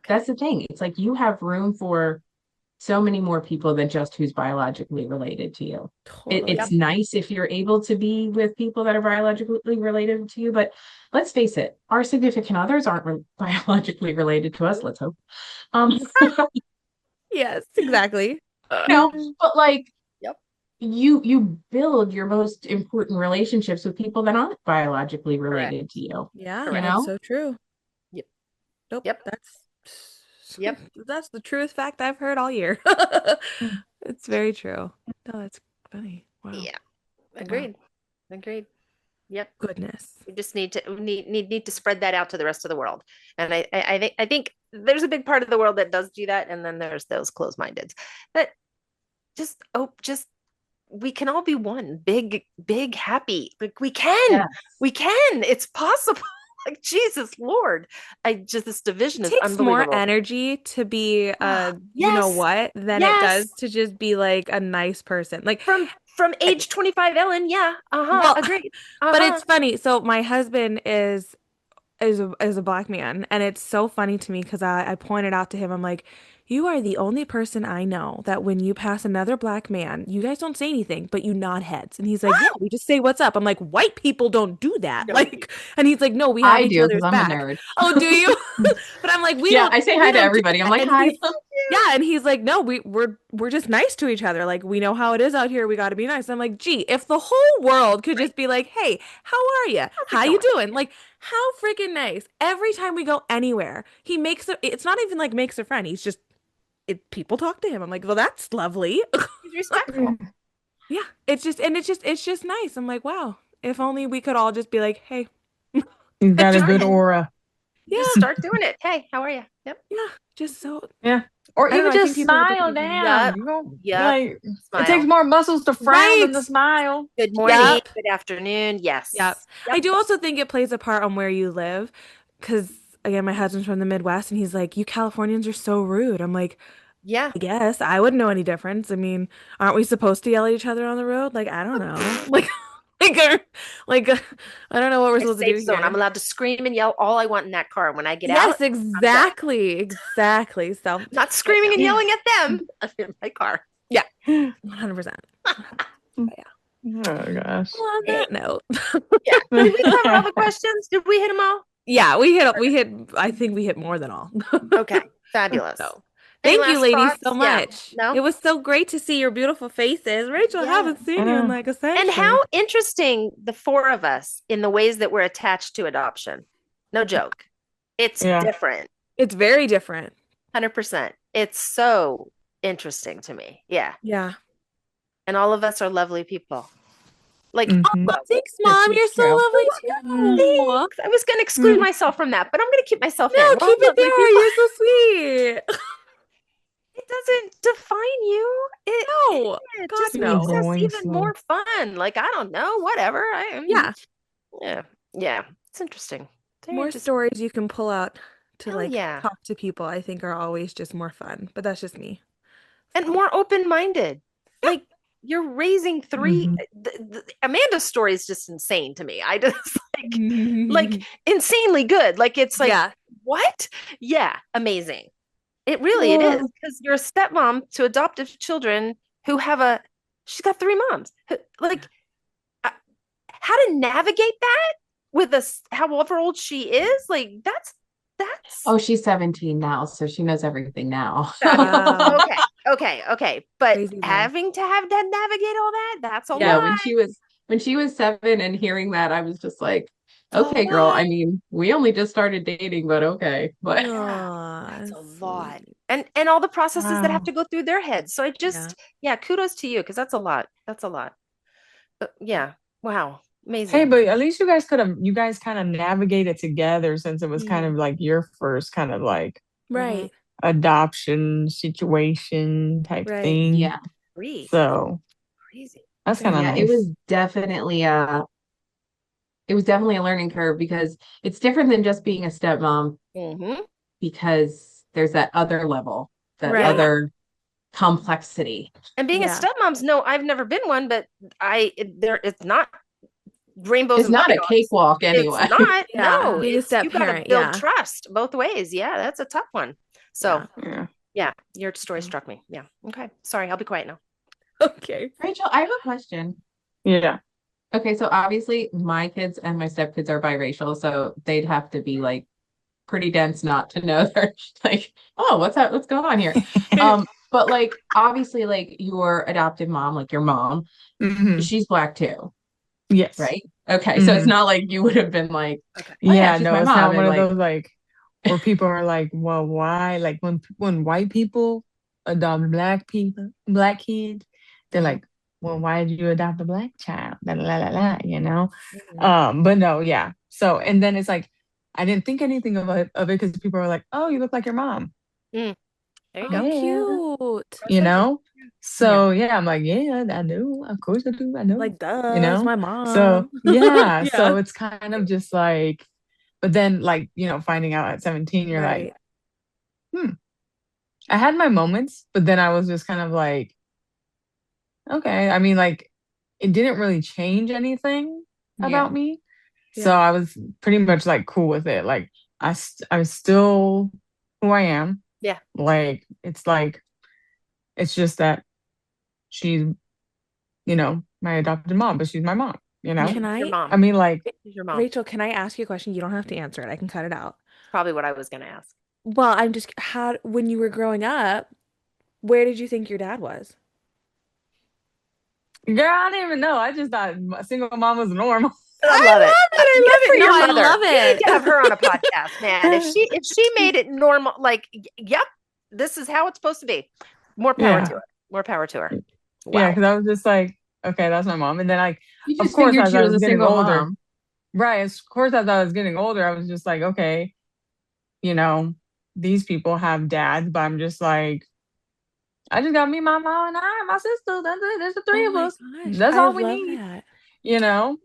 that's the thing. It's like you have room for so many more people than just who's biologically related to you. Totally. It's nice if you're able to be with people that are biologically related to you, but let's face it, our significant others aren't biologically related to us. Let's hope. Yes, exactly. But like, you build your most important relationships with people that aren't biologically related to you. Yeah, Correct. that's so true. Yep. Nope. Yep. That's the truest fact I've heard all year. It's very true. No, that's funny. Wow. Yeah. Agreed. Yep. Goodness. We just need to spread that out to the rest of the world. And I think there's a big part of the world that does do that. And then there's those closed-mindeds that just we can all be one big, happy. Like we can, it's possible. Like Jesus Lord. This division is It takes unbelievable. more energy to be you know what than it does to just be like a nice person. Like from age 25, Ellen. Yeah. Well, Agreed. But it's funny. So my husband is is a black man, and it's so funny to me because I pointed out to him, I'm like, you are the only person I know that when you pass another black man, you guys don't say anything, but you nod heads. And he's like, yeah, we just say what's up. I'm like, white people don't do that. No. Like, and he's like, no, we have I each do because other's I'm a back. nerd. Oh, do you? But I'm like, we Yeah, don't I say we hi to don't do everybody. I'm that. like, And hi. yeah, and he's like, no, we're just nice to each other. Like, we know how it is out here. We got to be nice. I'm like, gee, if the whole world could just be like, hey, how are you? How you doing? Like, how freaking nice. Every time we go anywhere, he makes it's not even like makes a friend. He's just people talk to him. I'm like, well, that's lovely. He's respectful. Yeah, it's just nice. I'm like, wow, if only we could all just be like, hey, He's got a Just- good aura. yeah, Just start doing it. Hey, how are you? Yep. yeah, just so. Yeah. Or I don't even know, I think just people are smile different. down. Yep. You know, Yep. like it Smile. takes more muscles to frown than to Right. smile. Good morning. Yep. Good afternoon. Yes. Yep. I do also think it plays a part on where you live, because again, my husband's from the Midwest, and he's like, you Californians are so rude. I'm like, Yeah. I guess I wouldn't know any difference. I mean, aren't we supposed to yell at each other on the road? Like, I don't know. Like, I don't know what we're A supposed to safe do zone. here. I'm allowed to scream and yell all I want in that car. When I get Yes, out, exactly. So, I'm not screaming and yeah. yelling at them. I'm in my car. 100%. Oh gosh. Well, on that note, Yeah. Did we cover all the questions? Did we hit them all? yeah, I think we hit more than all. Okay. Fabulous. So, Any thank you, last ladies, thoughts? so Yeah. much. No? It was so great to see your beautiful faces. Rachel, I Yeah. haven't seen you in like a century. And how interesting the four of us in the ways that we're attached to adoption. No joke. It's Yeah. different. It's very different. 100%. It's so interesting to me. Yeah. Yeah. And all of us are lovely people. Like, Mhm. Oh, thanks, Mom. You're so Yeah. lovely too. thanks. I was going to exclude myself from that, but I'm going to keep myself No, in. We're all keep it lovely there. people. You're so sweet. It doesn't define you. No, It God, just no. makes us Going even slow. more fun. Like, I don't know, whatever. Yeah. Yeah. It's interesting. Very More interesting. stories you can pull out to Hell like yeah. talk to people, I think are always just more fun. But that's just me. And more open-minded. Like, you're raising three. Amanda's story is just insane to me. I just like insanely good. Like, it's like, yeah. what? Yeah, amazing. It really it is, because you're a stepmom to adoptive children who have she's got three moms. Like, how to navigate that with however old she is, like that's Oh, she's 17 now, so she knows everything now. Wow. okay. But Crazy though. having to have that navigate all that's a Yeah, lot. when she was 7 and hearing that, I was just like, a okay, girl. I lot. mean, we only just started dating, but okay. But Aw, That's a lot. sweet. And all the processes that have Wow. to go through their heads. So I just kudos to you, because that's a lot. That's a lot. But yeah, wow. Amazing. Hey, but at least you guys kind of navigated together, since it was kind of like your first kind of like Right. adoption situation type Right. thing. yeah, So Crazy. that's kind of yeah, nice. it was definitely a learning curve, because it's different than just being a stepmom, because there's that other level, that Right. other complexity. And being a Yeah. stepmom's, no, I've never been one, but it's not rainbows It's and not a buttercups. cakewalk anyway. It's not. Yeah. No, Being a you got to step-parent, build yeah. trust both ways. Yeah, that's a tough one. So Yeah. your story struck me. Yeah. Okay. Sorry, I'll be quiet now. Okay. Rachel, I have a question. Yeah. Okay, so obviously my kids and my stepkids are biracial, so they'd have to be like pretty dense not to know they're like, oh, what's going on here? But like obviously, like your adopted mom, like your mom, she's black too, Yes. right? Okay, so it's not like you would have been like, oh, Yeah, she's no, my it's mom, not and one of like, those like where people are like, well, why? Like when white people adopt black kids, they're like, well, why did you adopt a black child? La, la, la, la, you know? But no, yeah. So, and then it's like, I didn't think anything of it because people are like, oh, you look like your mom. There you How go. cute. You know? So yeah, I'm like, yeah, I do. Of course I do. I know. Like, duh, You know? it's my mom. So yeah. Yeah. So it's kind of just like, but then like, finding out at 17, you're Right. like, I had my moments, but then I was just kind of like, okay. I mean, like, it didn't really change anything about me. So I was pretty much like cool with it. Like I'm still who I am. Yeah. Like it's just that she's, my adopted mom, but she's my mom, Can Your I, mom. I mean, like, She's your mom. Rachel, can I ask you a question? You don't have to answer it. I can cut it out. Probably what I was going to ask. Well, when you were growing up, where did you think your dad was? girl, I didn't even know. I just thought a single mom was normal. I love it. Good for No, your I mother. love We need it. to have her on a podcast, man. If she made it normal, like, yep, this is how it's supposed to be. More power Yeah. to her. More power to her. Yeah, Wow. because I was just like, okay, that's my mom. And then like, You of just course, figured as she I was was a getting single older, mom. right? Of course, as I was getting older, I was just like, okay, these people have dads, but I'm just like, I just got me, my mom, and my sister. That's it. There's the three Oh of my us. gosh, That's I all we love need, that.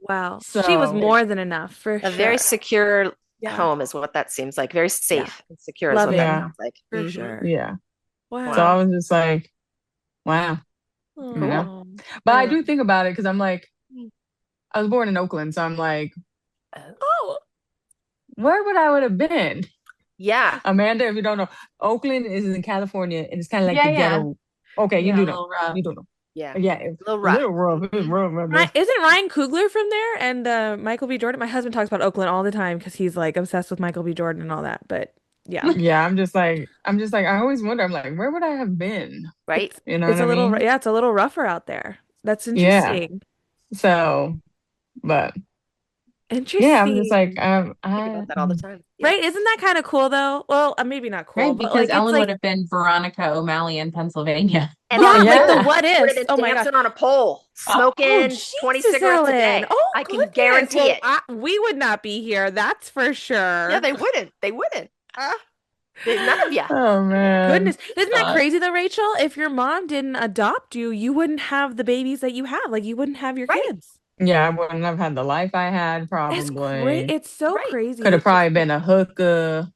Wow. She was So more than enough for A very sure. secure Yeah. home is what that seems like. Very safe and secure is Love what it. that Yeah. sounds like. For Mhm. sure. yeah. Wow. So I was just like, wow, Aw. But I I love do it. think about it because I'm like, I was born in Oakland, so I'm like, Oh, where would have been? Yeah. Amanda, if you don't know, Oakland is in California, and it's kind of like Yeah, the yeah. ghetto. Okay, you Yeah, do a know. little rough. You do know. Yeah. Yeah, it's A little a rough. little rough. It's rough right there. Isn't Ryan Coogler from there and Michael B. Jordan? My husband talks about Oakland all the time because he's like obsessed with Michael B. Jordan and all that. But yeah, Yeah, I'm just like, I always wonder. I'm like, where would I have been? Right. You know it's what a I little mean? it's a little rougher out there. That's Yeah. interesting. So, but yeah, I'm just like, Interesting. Think about that all the time. Yeah. Right? Isn't that kind of cool though? Well, maybe not cool, Right, but because like it's Ellen would like have been Veronica O'Malley in Pennsylvania. And yeah, on a like the pole. what Would have ifs. been Oh my gosh. dancing on a pole, Oh, smoking 20 Jesus, cigarettes a day. Ellen. Oh, I can goodness. guarantee Well, it. we would not be here, that's for sure. Yeah, they wouldn't. They wouldn't. None of you. Oh man. Goodness. Isn't that God. crazy though, Rachel? If your mom didn't adopt you, you wouldn't have the babies that you have. Like you wouldn't have your Right. kids. Yeah, I wouldn't have had the life I had, It's probably. great. It's so Right. crazy. Could have probably been a hooker.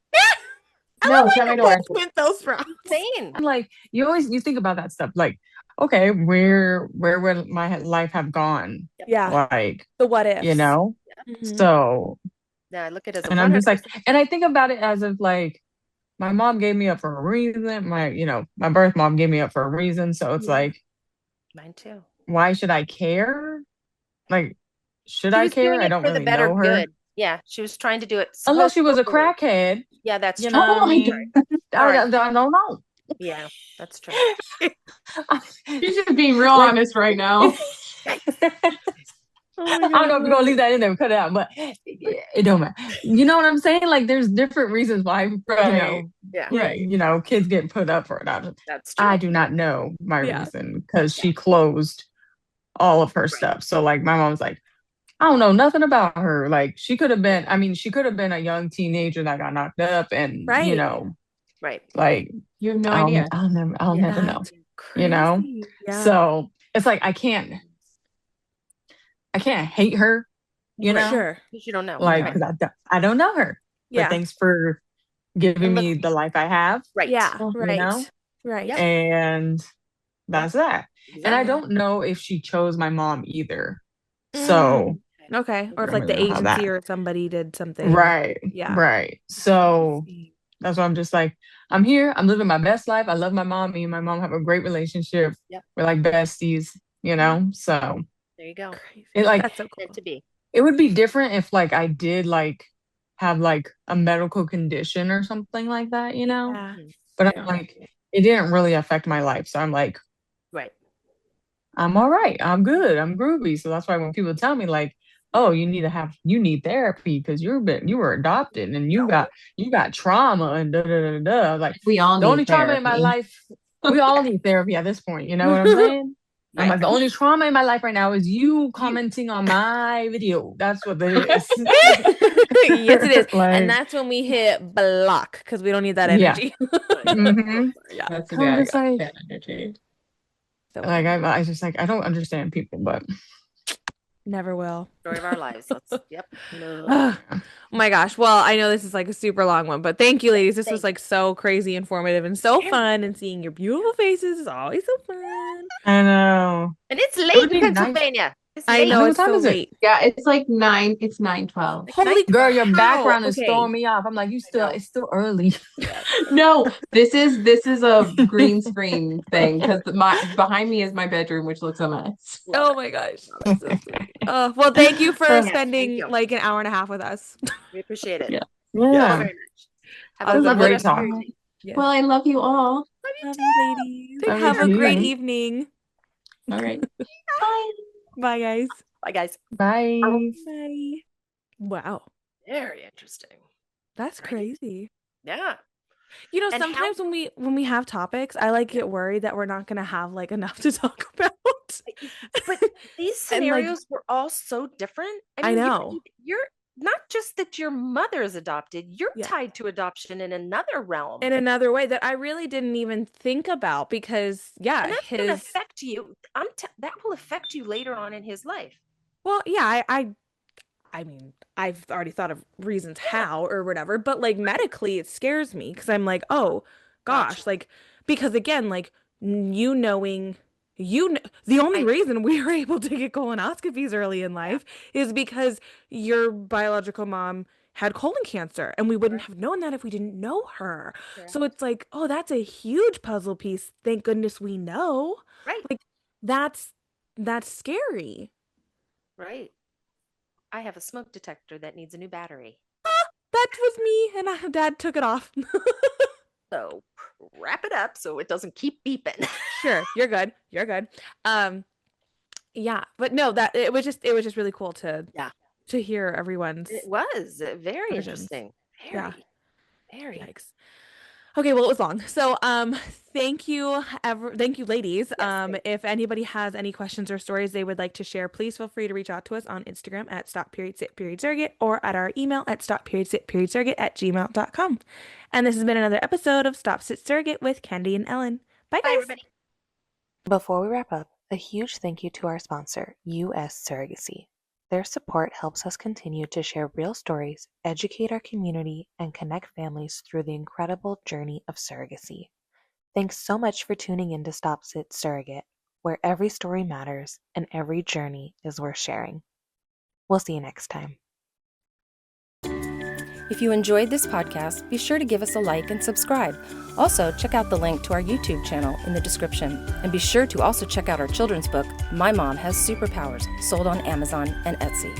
I No, love where shut my you door. both went those from. Insane. I'm like, you think about that stuff. Like, okay, where would my life have gone? Yeah. Like, The what ifs. Mhm. So, Yeah, I look at it as a and I'm just like, 100%. and I think about it as if like, my mom gave me up for a reason. My birth mom gave me up for a reason. So it's like, Mine too. why should I care? Like, should She I was care? doing I it don't for the really better know her. good. Yeah, she was trying to do it. Unless she was a supposedly. crackhead. Yeah, that's You true. know what I Oh my mean? All right. I don't know. Yeah, that's true. She's just being real Like- honest right now. Oh my I don't know if you're gonna leave that in there and cut it out, but it don't matter. You know what I'm saying? Like there's different reasons why Right. Yeah, Right. kids get put up for adoption. that's true. I do not know my Yeah. reason because she closed all of her stuff. So like my mom's like, I don't know nothing about her. Like she could have been, she could have been a young teenager that got knocked up and Right. Right. like You have no idea. I'll never know. Crazy. Yeah. So it's like I can't hate her, For sure. Because you don't know. like Right. because I don't know her. Yeah. But thanks for giving And look- me the life I have, Right. Yeah. You Right. know? Right. Yep. and that's that. And I Exactly. don't know if she chose my mom either. So Okay. Or if I like the don't know how that- agency or somebody did something. right, Yeah. right. So Interesting. that's why I'm just like, I'm here. I'm living my best life. I love my mom. Me and my mom have a great relationship. Yep. We're like besties, So There you go. Crazy. it like That's so cool. Meant to be. it would be different if like I did like have like a medical condition or something like that, Yeah. But I'm like, it didn't really affect my life. So I'm like, Right. I'm all right. I'm good. I'm groovy. So that's why when people tell me like, oh, you need therapy because you were adopted and you got trauma and da da da da. Like We all the need only trauma in my therapy. life, we all need therapy at this point. You know what I'm saying? I'm like, the only trauma in my life right now is you commenting on my video. That's what it is. Yes, it is. Like- and that's when we hit block because we don't need that Yeah. energy. Mhm. Yeah. That's a I'm bad, just like- bad energy. So Like I just like I don't understand people, but never will. Story of our lives. Yep. Oh my gosh. Well, I know this is like a super long one, but thank you, ladies. This was like so crazy informative and so fun. And seeing your beautiful faces is always so fun. I know. And it's would late be in nice. Pennsylvania. It's I late. know What it's time so is it? late. Yeah, it's like 9. It's 9:12. Holy Girl, your cow. background is Okay. throwing me off. I'm like, know. it's still early. Yeah. No, this is a green screen thing because my behind me is my bedroom, which looks a mess. Love Oh it. my gosh. That's so sweet. Well, thank you for Yeah, thank spending you. like an hour and a half with us. We appreciate it. Yeah. Thank you Yeah. very much. Have It a was a lovely great rest of talk. your evening. Yes. Well, I love you all. Love you Love too. you, ladies. Love you Have a great too. evening. All right. Bye. Bye, guys. Bye, guys. Bye. Bye. Wow. Very interesting. That's Right? crazy. Yeah. You know, And how- sometimes when we have topics, I like get worried that we're not gonna have like enough to talk about. But these And, like, scenarios were all so different. I mean, know. You're not just that your mother is adopted, you're Yeah. tied to adoption in another realm. In another way that I really didn't even think about because yeah, And that's going to his affect you. That will affect you later on in his life. well, yeah, I mean, I've already thought of reasons how or whatever, but like medically it scares me because I'm like, oh gosh, Gotcha. like because again, like you knowing the only reason we were able to get colonoscopies early in life is because your biological mom had colon cancer and we wouldn't have known that if we didn't know her. Correct. So it's like, oh, that's a huge puzzle piece. Thank goodness we know. Right. Like that's scary. Right. I have a smoke detector that needs a new battery. That was me and Dad took it off. So wrap it up so it doesn't keep beeping. Sure, you're good. You're good. Yeah, but no, that it was just really cool to hear everyone's It was very versions. interesting. Yeah. Very. Yikes. Okay, well it was long. So thank you ladies. Yes, If anybody has any questions or stories they would like to share, please feel free to reach out to us on Instagram at Stop.Sit.Surrogate or at our email at Stop.Sit.Surrogate@gmail.com. And this has been another episode of Stop.Sit.Surrogate with Candy and Ellen. Bye Bye, guys. everybody. Before we wrap up, a huge thank you to our sponsor, U.S. Surrogacy. Their support helps us continue to share real stories, educate our community, and connect families through the incredible journey of surrogacy. Thanks so much for tuning in to Stop.Sit.Surrogate, where every story matters and every journey is worth sharing. We'll see you next time. If you enjoyed this podcast, be sure to give us a like and subscribe. Also, check out the link to our YouTube channel in the description. And be sure to also check out our children's book, My Mom Has Superpowers, sold on Amazon and Etsy.